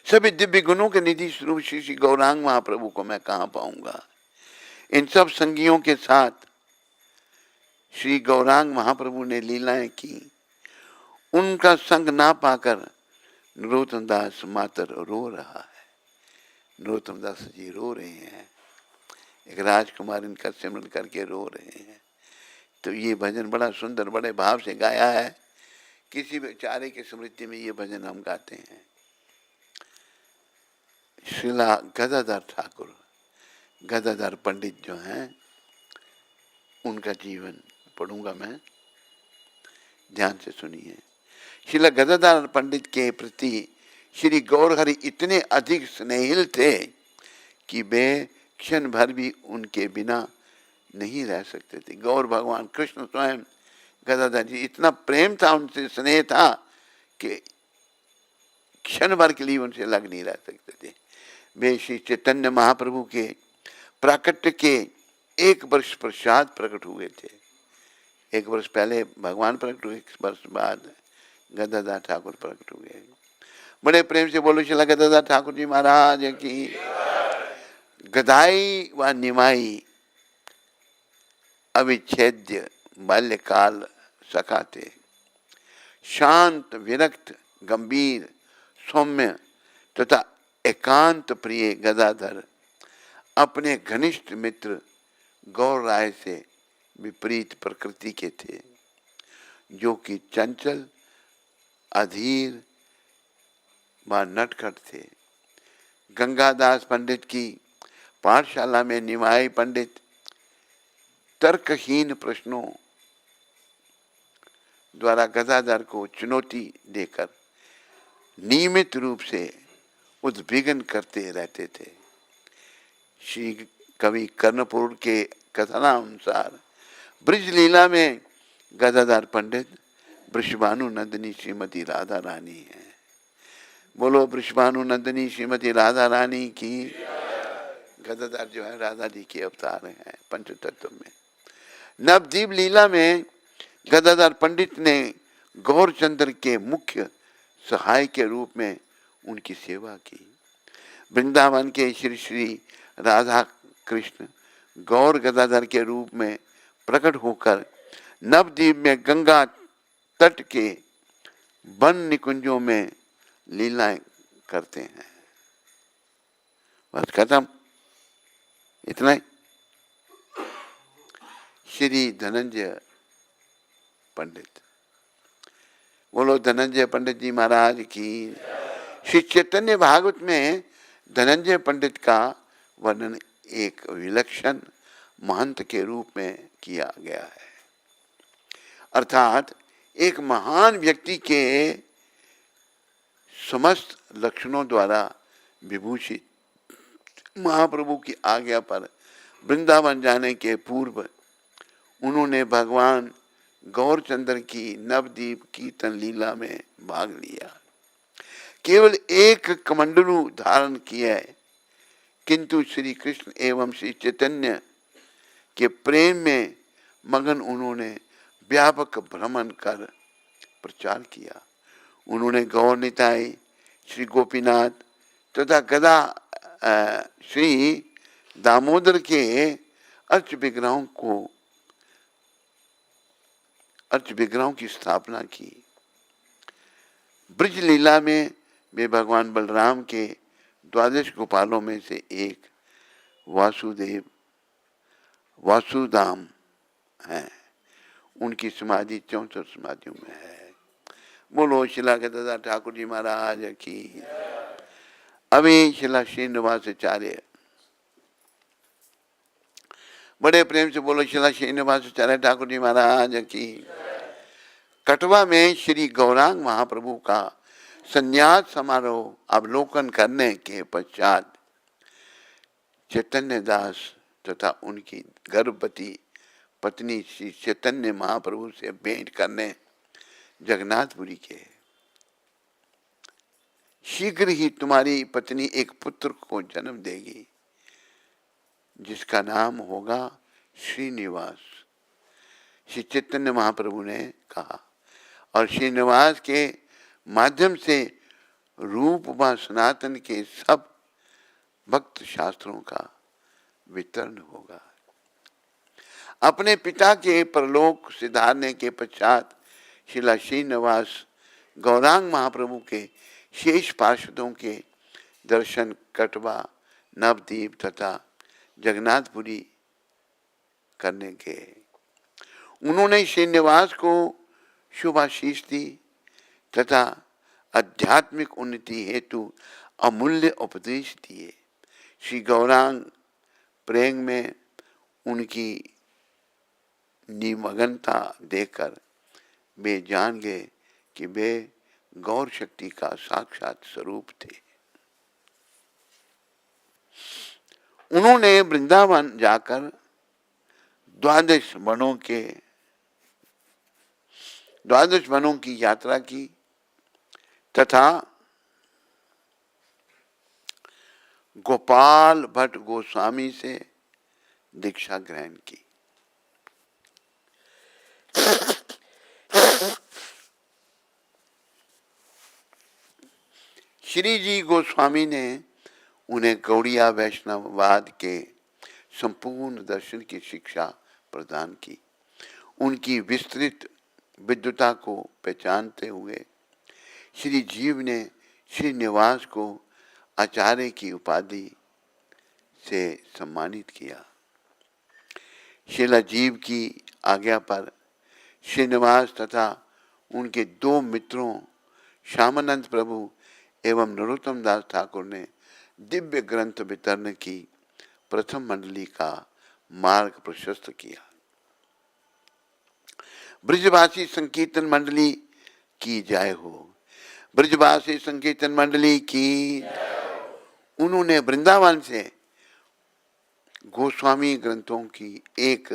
सभी दिव्य गुणों के निधि स्वरूप श्री गौरांग महाप्रभु को मैं कहाँ पाऊंगा? इन सब संगियों के साथ श्री गौरांग महाप्रभु ने लीलाएं की। उनका संग ना पाकर नरोत्तम दास मातर रो रहा है। नरोत्तम दास जी रो रहे हैं, एक राजकुमार इनका सिमरन करके रो रहे हैं। तो ये भजन बड़ा सुंदर, बड़े भाव से गाया है। किसी बेचारे की स्मृति में ये भजन हम गाते हैं। श्रीला गदाधर ठाकुर, गदाधर पंडित जो हैं, उनका जीवन पढ़ूंगा मैं, ध्यान से सुनिए। श्रीला गदाधर पंडित के प्रति श्री गौरहरि इतने अधिक स्नेहिल थे कि वे क्षण भर भी उनके बिना नहीं रह सकते थे। गौर भगवान कृष्ण स्वयं गदाधर जी, इतना प्रेम था उनसे, स्नेह था कि क्षण भर के लिए उनसे अलग नहीं रह सकते थे। वे श्री चैतन्य महाप्रभु के प्राकट्य के 1 वर्ष पश्चात प्रकट हुए थे। 1 वर्ष पहले भगवान प्रकट हुए, 1 वर्ष बाद गदाधर ठाकुर प्रकट हुए। बड़े प्रेम से बोलो श्री गदाधर ठाकुर जी महाराज की। गदाई व निमाई अविच्छेद्य बाल्यकाल सखा थे। शांत, विरक्त, गंभीर, सौम्य तथा एकांत प्रिय गदाधर अपने घनिष्ठ मित्र गौर राय से विपरीत प्रकृति के थे, जो कि चंचल, अधीर व नटखट थे। गंगादास पंडित की पाठशाला में निमाई पंडित तर्कहीन प्रश्नों द्वारा गदाधर को चुनौती देकर नियमित रूप से उद्विग्न करते रहते थे। श्री कवि कर्णपुर के कथनानुसार ब्रज लीला में गदाधर पंडित वृषभानु नंदिनी श्रीमती राधा रानी है। बोलो वृषभानु नंदिनी श्रीमती राधा रानी की। गदाधर जो है राधा जी के अवतार हैं पंचतत्व में। नवदीप लीला में गदाधर पंडित ने गौरचंद्र के मुख्य सहाय के रूप में उनकी सेवा की। वृंदावन के श्री श्री राधा कृष्ण गौर गदाधर के रूप में प्रकट होकर नवद्वीप में गंगा तट के वन निकुंजों में लीलाएं करते हैं। बस खत्म, इतना ही। श्री धनंजय पंडित, बोलो धनंजय पंडित जी महाराज की। श्री चैतन्य भागवत में धनंजय पंडित का वर्णन एक विलक्षण महंत के रूप में किया गया है, अर्थात एक महान व्यक्ति के समस्त लक्षणों द्वारा विभूषित महाप्रभु की आज्ञा पर वृंदावन जाने के पूर्व उन्होंने भगवान गौरचंद्र की नवदीप कीर्तन लीला में भाग लिया। केवल एक कमंडलू धारण किया है, किंतु श्री कृष्ण एवं श्री चैतन्य के प्रेम में मगन उन्होंने व्यापक भ्रमण कर प्रचार किया। उन्होंने गौर निताई, श्री गोपीनाथ तथा गदा श्री दामोदर के अर्च विग्रहों की स्थापना की। ब्रज लीला में वे भगवान बलराम के 12 गोपालों में से एक वासुदाम हैं। उनकी समाधि 64 समाधियों में है। बोलो शिला के दादा ठाकुर जी महाराज की। अभी शिला श्रीनिवासाचार्य, बड़े प्रेम से बोलो शिला श्रीनिवासाचार्य ठाकुर जी महाराज की। कटवा में श्री गौरांग महाप्रभु का संन्यास समारोह अवलोकन करने के पश्चात चैतन्य दास तथा उनकी गर्भवती पत्नी श्री चैतन्य महाप्रभु से भेंट करने जगन्नाथपुरी के। शीघ्र ही तुम्हारी पत्नी एक पुत्र को जन्म देगी जिसका नाम होगा श्रीनिवास, श्री चैतन्य महाप्रभु ने कहा, और श्रीनिवास के माध्यम से रूप व सनातन के सब भक्त शास्त्रों का वितरण होगा। अपने पिता के परलोक सिधारने के पश्चात शिला श्रीनिवास गौरांग महाप्रभु के शेष पार्षदों के दर्शन कटवा, नवदीप तथा जगन्नाथपुरी करने गए। उन्होंने श्रीनिवास को शुभाशीष दी तथा आध्यात्मिक उन्नति हेतु अमूल्य उपदेश दिए। श्री गौरांग प्रेम में उनकी निमग्नता देखकर वे जान गए कि वे गौर शक्ति का साक्षात स्वरूप थे। उन्होंने वृंदावन जाकर 12 वनों की यात्रा की तथा गोपाल भट्ट गोस्वामी से दीक्षा ग्रहण की। श्री जी गोस्वामी ने उन्हें गौड़िया वैष्णववाद के संपूर्ण दर्शन की शिक्षा प्रदान की। उनकी विस्तृत विद्वता को पहचानते हुए श्री जीव ने श्रीनिवास को आचार्य की उपाधि से सम्मानित किया। शिला जीव की आज्ञा पर श्रीनिवास तथा उनके 2 मित्रों श्यामानंद प्रभु एवं नरोत्तम दास ठाकुर ने दिव्य ग्रंथ वितरण की प्रथम मंडली का मार्ग प्रशस्त किया। ब्रजवासी संकीर्तन मंडली की जय हो। ब्रजवासी संकीर्तन मंडली की। उन्होंने वृंदावन से गोस्वामी ग्रंथों की एक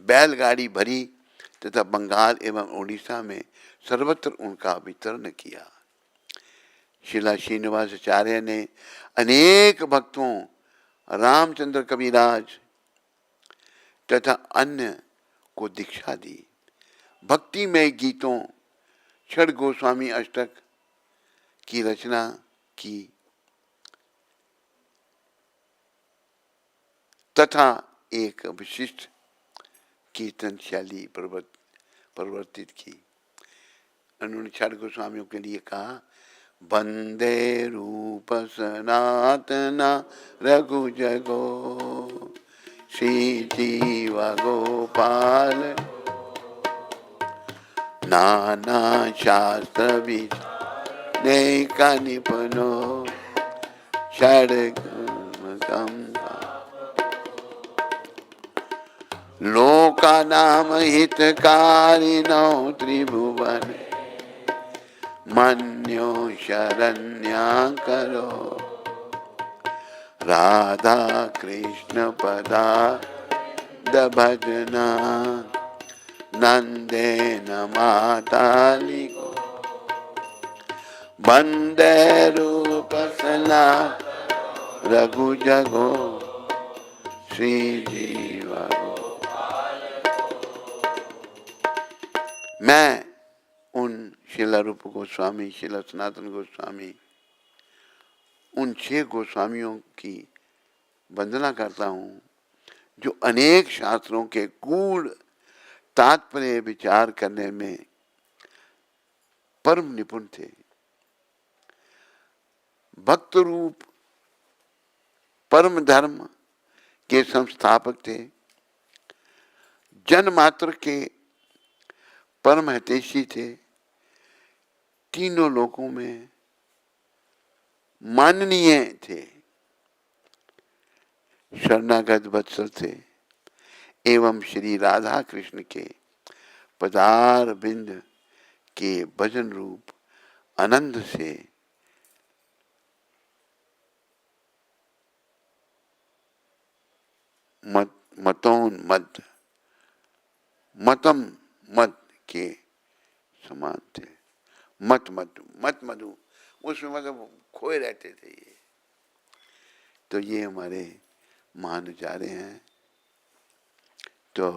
बैलगाड़ी भरी तथा बंगाल एवं उड़ीसा में सर्वत्र उनका वितरण किया। शिला श्रीनिवासाचार्य ने अनेक भक्तों रामचंद्र कविराज तथा अन्य को दीक्षा दी। भक्ति में गीतों छठ गोस्वामी अष्टक की रचना की तथा एक विशिष्ट कीर्तन शैली प्रवर्तित की। उन्होंने छठ गोस्वामियों के लिए कहा, वंदे रूप सनातन रघु जगो श्री जीव गोपाल नाना शास्त्र विचार निपुनो षड्गम लोका नाम हितकारिणो त्रिभुवन मन्यो शरण्या करो राधा कृष्ण पदा भजना नंदे न माताली को वंदे रूप सना रघु जगो श्री जीवा। मैं उन शिला रूप गोस्वामी, शिला सनातन गोस्वामी, उन 6 गोस्वामियों की वंदना करता हूँ जो अनेक शास्त्रों के गूढ़ तात्पर्य विचार करने में परम निपुण थे। भक्त रूप परम धर्म के संस्थापक थे। जन मात्र के परम हितैषी थे। तीनों लोकों में माननीय थे। शरणागत वत्सल थे एवं श्री राधा कृष्ण के पदार बिंद के भजन रूप आनंद से मतम मत के समान थे। मत मधु उसमें मतलब खोए रहते थे ये। तो ये हमारे मान जा रहे हैं। तो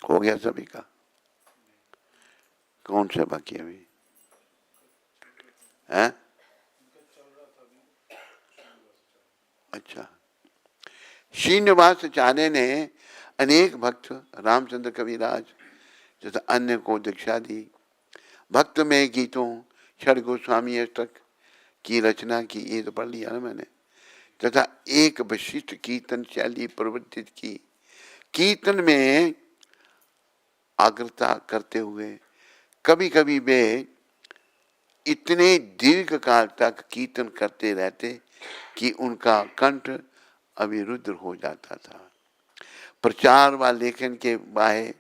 हो गया सभी का? कौन सा बाकी अभी है? अच्छा, श्रीनिवासाचार्य ने अनेक भक्त रामचंद्र कविराज तथा अन्य को दीक्षा दी। भक्त में गीतों षड गोस्वामी अष्टक की रचना की, ये तो पढ़ लिया ना मैंने, तथा एक विशिष्ट कीर्तन शैली प्रवर्तित की। कीर्तन में आग्रता करते हुए कभी कभी वे इतने दीर्घ काल तक कीर्तन करते रहते कि उनका कंठ अविरुद्ध हो जाता था। प्रचार व लेखन के बाह्य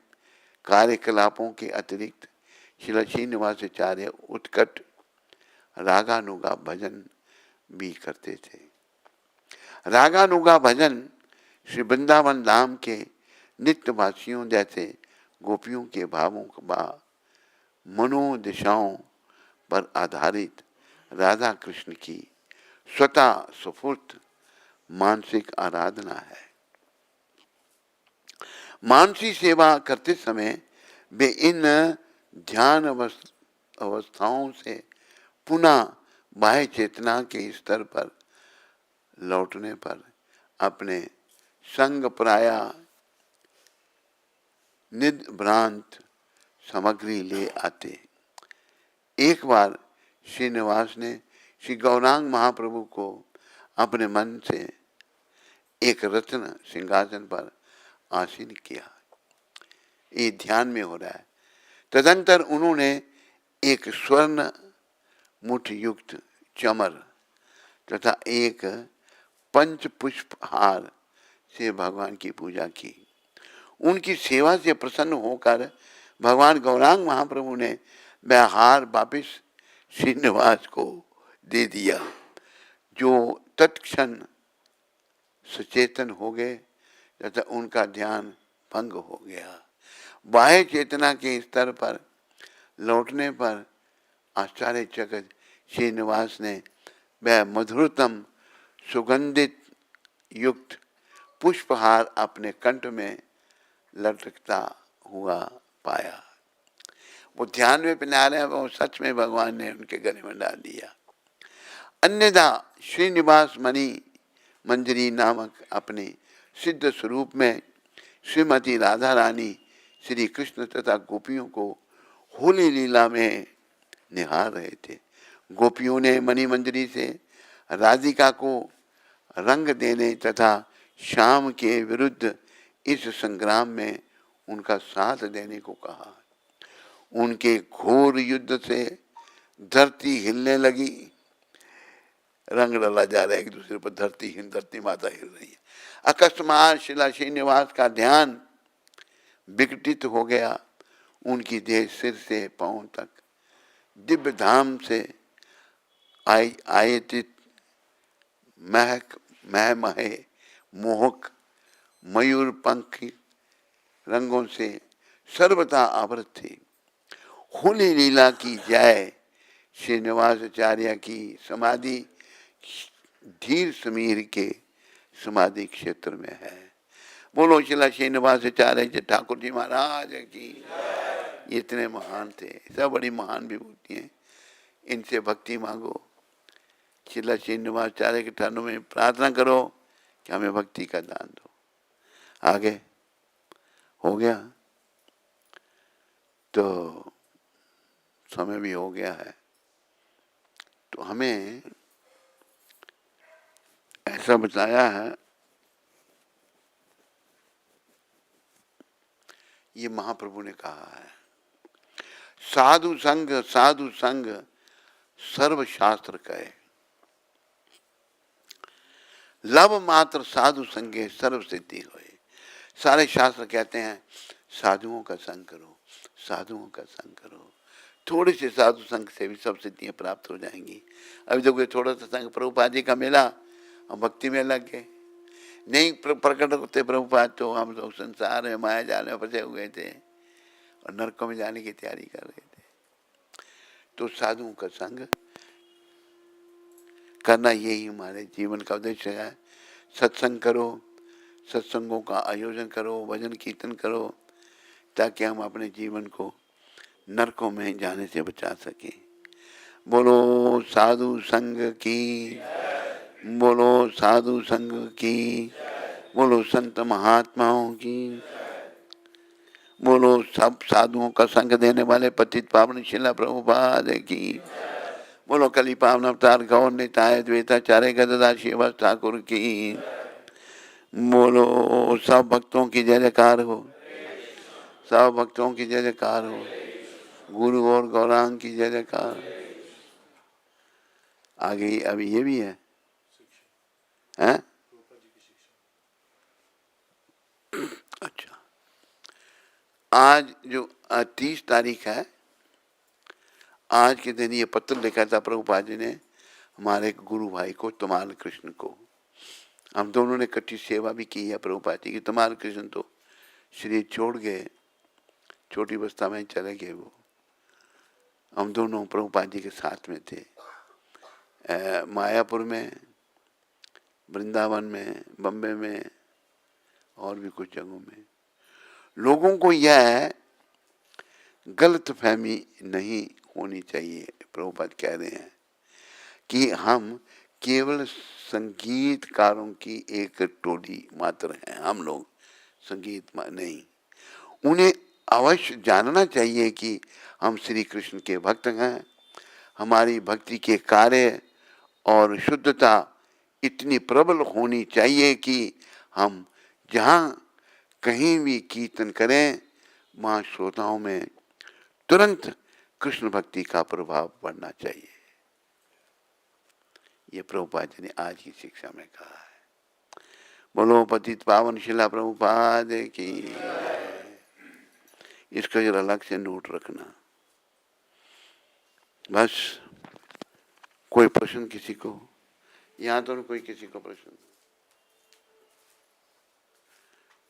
कार्यकलापों के अतिरिक्त श्री श्रीनिवासाचार्य उत्कट रागानुगा भजन भी करते थे। रागानुगा भजन श्री वृंदावन धाम के नित्यवासियों जैसे गोपियों के भावों व मनोदशाओं पर आधारित राधा कृष्ण की स्वतः स्फूर्त मानसिक आराधना है। मानसी सेवा करते समय वे इन ध्यान अवस्थाओं से पुनः बाह्य चेतना के स्तर पर लौटने पर अपने संग प्राया निभ्रांत सामग्री ले आते। एक बार श्रीनिवास ने श्री गौरांग महाप्रभु को अपने मन से एक रत्न सिंहासन पर आसीन किया। ये ध्यान में हो रहा है। तदंतर उन्होंने एक स्वर्ण मुठ युक्त चमर तथा एक पंच पुष्प हार से भगवान की पूजा की। उनकी सेवा से प्रसन्न होकर भगवान गौरांग महाप्रभु ने वह हार वापिस श्रीनिवास को दे दिया, जो तत्क्षण सचेतन हो गए तथा उनका ध्यान भंग हो गया। बाह्य चेतना के स्तर पर लौटने पर आश्चर्यचकित श्रीनिवास ने वह मधुरतम सुगंधित युक्त पुष्पहार अपने कंठ में लटकता हुआ पाया। वो ध्यान में पहना रहे हैं, वो सच में भगवान ने उनके गले में डाल दिया। अन्यथा श्रीनिवास मणि मंजरी नामक अपने सिद्ध स्वरूप में श्रीमती राधा रानी श्री कृष्ण तथा गोपियों को होली लीला में निहार रहे थे। गोपियों ने मणि मंजरी से राधिका को रंग देने तथा श्याम के विरुद्ध इस संग्राम में उनका साथ देने को कहा। उनके घोर युद्ध से धरती हिलने लगी। रंग डाला जा रहा है एक दूसरे पर, धरती माता हिल रही है। अकस्मात शिला श्रीनिवास का ध्यान विकटित हो गया। उनकी देह सिर से पांव तक दिव्य धाम से आयतित महे मोहक मयूर पंखी रंगों से सर्वथा आवृत थी। होली लीला की जय। श्रीनिवासाचार्य की समाधि धीर समीर के समाधि क्षेत्र में है। बोलो शिला श्रीनिवासाचार्य जी ठाकुर जी महाराज की। ये इतने महान थे, सब बड़ी महान विभूति हैं। इनसे भक्ति मांगो, शिला श्रीनिवासाचार्य के चरणों में प्रार्थना करो कि हमें भक्ति का दान दो। आगे हो गया तो समय भी हो गया है, तो हमें ऐसा बताया है, ये महाप्रभु ने कहा है, साधु संग सर्व शास्त्र कहे, लव मात्र साधु संगे सर्व सिद्धि होए। सारे शास्त्र कहते हैं साधुओं का संग करो, साधुओं का संग करो। थोड़े से साधु संग से भी सब सिद्धियां प्राप्त हो जाएंगी। अभी देखो थोड़ा सा संग प्रभुपाद जी का मिला, हम भक्ति में लग गए। नहीं प्रकट होते प्रभुपाद तो हम लोग संसार में माया जाल में फंसे हुए थे और नरकों में जाने की तैयारी कर रहे थे। तो साधुओं का संग करना यही हमारे जीवन का उद्देश्य है। सत्संग करो, सत्संगों का आयोजन करो, भजन कीर्तन करो, ताकि हम अपने जीवन को नरकों में जाने से बचा सकें। बोलो साधु संग की, बोलो साधु संग की, बोलो संत महात्माओं की, बोलो सब साधुओं का संग देने वाले पतित पावन शिला प्रभुपाद की, बोलो कली पावन अवतार गौर निताय द्वैताचार्य गदाधर श्रीवास ठाकुर की, बोलो सब भक्तों की जय जयकार हो, सब भक्तों की जय जयकार हो, गुरु और गौरांग की जय जयकार। आगे अभी ये भी है, हैं? अच्छा, आज जो 30 तारीख है, आज के दिन ये पत्र लिखा था प्रभुपाद जी ने हमारे गुरु भाई को, तमाल कृष्ण को। हम दोनों ने इकट्ठी सेवा भी की है प्रभुपाद जी की। तमाल कृष्ण तो शरीर छोड़ गए, छोटी अवस्था में चले गए वो। हम दोनों प्रभुपाद जी के साथ में थे, मायापुर में, वृंदावन में, बम्बे में और भी कुछ जगहों में। लोगों को यह गलत फहमी नहीं होनी चाहिए। प्रभुपाद कह रहे हैं कि हम केवल संगीतकारों की एक टोली मात्र हैं, हम लोग संगीत नहीं। उन्हें अवश्य जानना चाहिए कि हम श्री कृष्ण के भक्त हैं। हमारी भक्ति के कार्य और शुद्धता इतनी प्रबल होनी चाहिए कि हम जहाँ कहीं भी कीर्तन करें, वहाँ श्रोताओं में तुरंत कृष्ण भक्ति का प्रभाव बढ़ना चाहिए। ये प्रभुपाद जी ने आज की शिक्षा में कहा है। बोलो पतित पावन शिला प्रभुपाद की। इसका जरा अलग से नोट रखना। बस कोई प्रश्न किसी को? यहाँ तो कोई किसी को प्रश्न?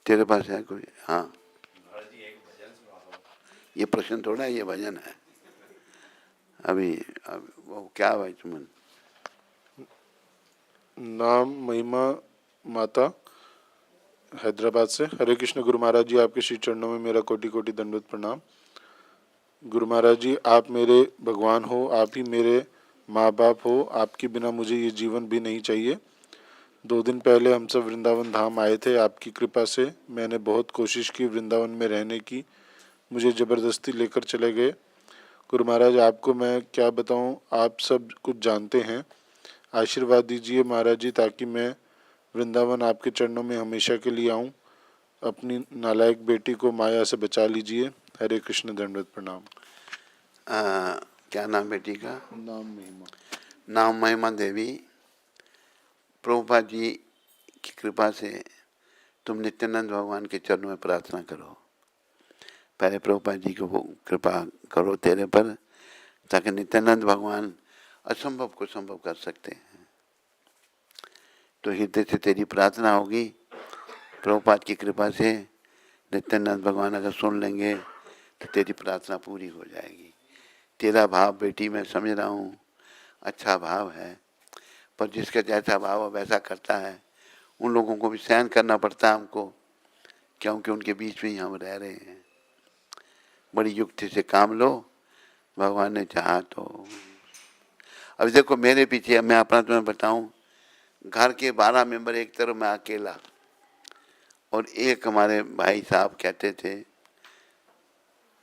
तेरे पास है कोई? हाँ, ये प्रश्न थोड़ा है, ये भजन है। अभी वो क्या भाई तुमन? नाम महिमा माता, हैदराबाद से। हरे कृष्ण गुरु महाराज जी, आपके श्री चरणों में मेरा कोटि कोटि दंडवत प्रणाम। गुरु महाराज जी, आप मेरे भगवान हो, आप ही मेरे माँ बाप हो। आपके बिना मुझे ये जीवन भी नहीं चाहिए। 2 दिन पहले हम सब वृंदावन धाम आए थे। आपकी कृपा से मैंने बहुत कोशिश की वृंदावन में रहने की, मुझे ज़बरदस्ती लेकर चले गए। गुरु महाराज आपको मैं क्या बताऊं, आप सब कुछ जानते हैं। आशीर्वाद दीजिए महाराज जी, ताकि मैं वृंदावन आपके चरणों में हमेशा के लिए आऊं। अपनी नालायक बेटी को माया से बचा लीजिए। हरे कृष्ण, दंडवत प्रणाम। क्या नाम बेटी का? नाम महिमा। नाम महिमा देवी। प्रभुपाद जी की कृपा से तुम नित्यानंद भगवान के चरणों में प्रार्थना करो। पहले प्रभुपाद जी को कृपा करो तेरे पर, ताकि नित्यानंद भगवान असंभव को संभव कर सकते हैं। तो हृदय से तेरी प्रार्थना होगी, प्रभुपाद की कृपा से नित्यानंद भगवान अगर सुन लेंगे तो तेरी प्रार्थना पूरी हो जाएगी। तेरा भाव बेटी मैं समझ रहा हूँ, अच्छा भाव है, पर जिसका जैसा भाव वैसा करता है, उन लोगों को भी सहन करना पड़ता है हमको, क्योंकि उनके बीच में ही हम रह रहे हैं। बड़ी युक्ति से काम लो, भगवान ने चाहा तो। अब देखो मेरे पीछे, मैं अपना तुम्हें बताऊं, घर के 12 मेंबर एक तरफ, मैं अकेला, और एक हमारे भाई साहब कहते थे,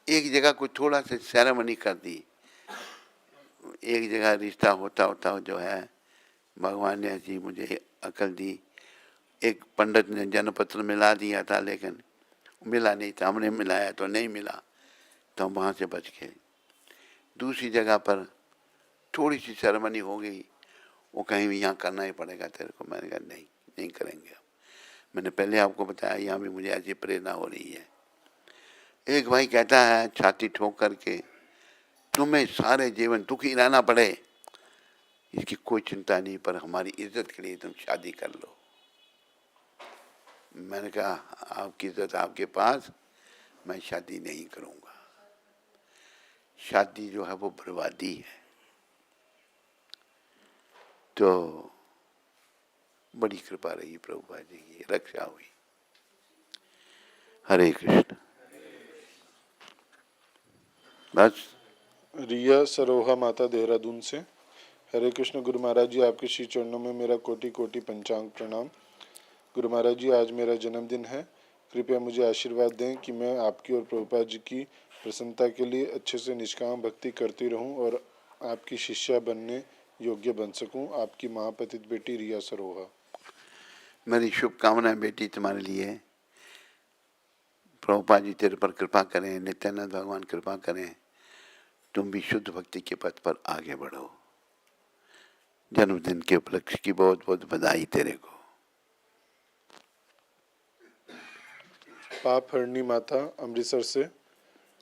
एक जगह कुछ थोड़ा सा सेरेमनी कर दी, एक जगह रिश्ता होता होता जो है, भगवान ने ऐसी मुझे अकल दी। एक पंडित ने जन्मपत्र मिला दिया था, लेकिन मिला नहीं था, हमने मिलाया तो नहीं मिला, तो हम वहाँ से बच गए। दूसरी जगह पर थोड़ी सी सेरेमनी हो गई, वो कहीं भी यहाँ करना ही पड़ेगा तेरे को। मैंने कहा नहीं, नहीं करेंगे। मैंने पहले आपको बताया, यहाँ भी मुझे ऐसी प्रेरणा हो रही है। एक भाई कहता है छाती ठोक करके, तुम्हें सारे जीवन दुखी रहना पड़े, इसकी कोई चिंता नहीं, पर हमारी इज्जत के लिए तुम शादी कर लो। मैंने कहा आपकी इज्जत आपके पास, मैं शादी नहीं करूँगा। शादी जो है वो बर्बादी है। तो बड़ी कृपा रही प्रभुपाद जी की, रक्षा हुई। हरे कृष्ण। बस। रिया सरोहा माता, देहरादून से। हरे कृष्ण गुरु महाराज जी, आपके श्री चरणों में मेरा कोटि कोटि पंचांग प्रणाम। गुरु महाराज जी, आज मेरा जन्मदिन है। कृपया मुझे आशीर्वाद दें कि मैं आपकी और प्रभुपाद जी की प्रसन्नता के लिए अच्छे से निष्काम भक्ति करती रहूं और आपकी शिष्या बनने योग्य बन सकूं। आपकी महापतित बेटी रिया सरोहा। मेरी शुभकामनाएं बेटी तुम्हारे लिए। प्रभुपाद जी तेरे पर कृपा करें, नित्यानंद भगवान कृपा करें, तुम भी शुद्ध भक्ति के पथ पर आगे बढ़ो। जन्मदिन के उपलक्ष्य की बहुत बहुत बधाई तेरे को। पाप हरणी माता, अमृतसर से।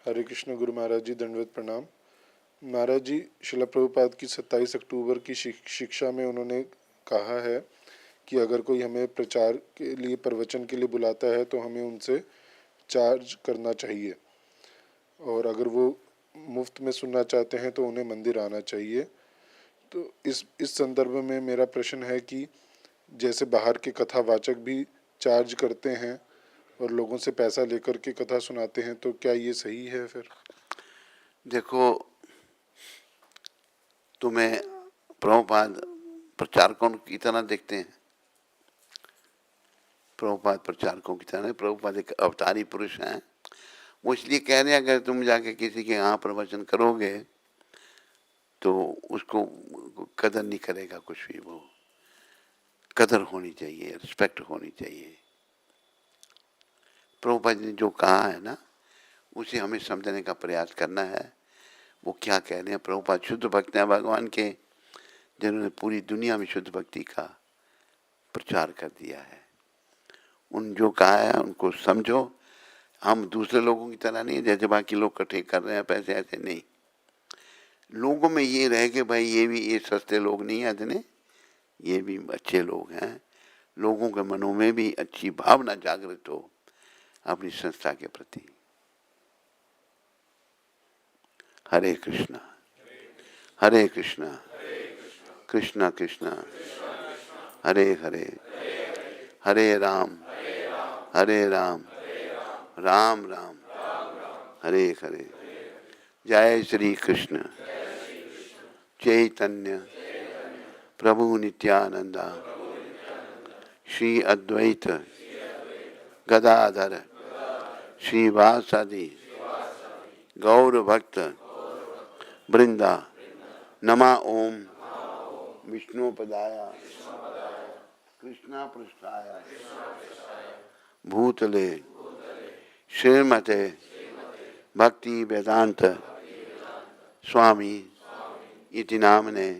हरे कृष्ण गुरु महाराज जी, दंडवत प्रणाम। महाराज जी, शिला प्रभुपाद की 27 अक्टूबर की शिक्षा में उन्होंने कहा है कि अगर कोई हमें प्रचार के लिए, प्रवचन के लिए बुलाता है तो हमें उनसे चार्ज करना चाहिए, और अगर वो मुफ्त में सुनना चाहते हैं तो उन्हें मंदिर आना चाहिए। तो इस संदर्भ में मेरा प्रश्न है कि जैसे बाहर के कथावाचक भी चार्ज करते हैं और लोगों से पैसा लेकर के कथा सुनाते हैं, तो क्या ये सही है फिर? देखो, तुम्हें प्रभुपाद प्रचारकों की तरह देखते हैं? प्रभुपाद प्रचारकों की तरह? प्रभुपाद एक अवतारी पुरुष हैं। वो इसलिए कह रहे हैं, अगर तुम जाके किसी के यहाँ प्रवचन करोगे तो उसको कदर नहीं करेगा कुछ भी। वो कदर होनी चाहिए, रिस्पेक्ट होनी चाहिए। प्रभुपाद ने जो कहा है ना, उसे हमें समझने का प्रयास करना है। वो क्या कह रहे हैं? प्रभुपाद शुद्ध भक्त हैं भगवान के, जिन्होंने पूरी दुनिया में शुद्ध भक्ति का प्रचार कर दिया है। उन जो कहा है उनको समझो। हम दूसरे लोगों की तरह नहीं, जैसे बाकी लोग इकट्ठे कर रहे हैं पैसे, ऐसे नहीं। लोगों में ये रहे कि भाई ये सस्ते लोग नहीं है इतने, ये भी अच्छे लोग हैं। लोगों के मनों में भी अच्छी भावना जागृत हो अपनी संस्था के प्रति। हरे कृष्णा, हरे कृष्णा, कृष्णा कृष्णा, हरे हरे, हरे राम, राम राम, हरे हरे। जय श्री कृष्ण चैतन्य प्रभु नित्यानंदा, श्री अद्वैत गदाधर श्रीवासादि गौर भक्त वृंदा नमा ओम विष्णुपदाय कृष्णा पृष्ठाय भूतले श्रीमते भक्ति वेदांत स्वामी इति नामने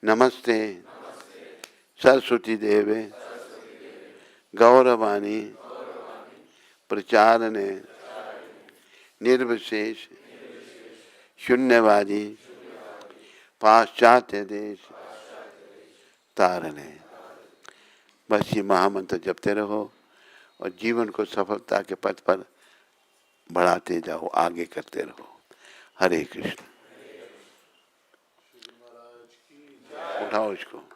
नमस्ते सरस्वती देवे गौरवाणी प्रचारणे निर्विशेष शून्यवादी पाश्चात्य देश तारने। बस ये महामंत्र जपते रहो और जीवन को सफलता के पथ पर बढ़ाते जाओ, आगे करते रहो। हरे कृष्ण। उठाओ इसको।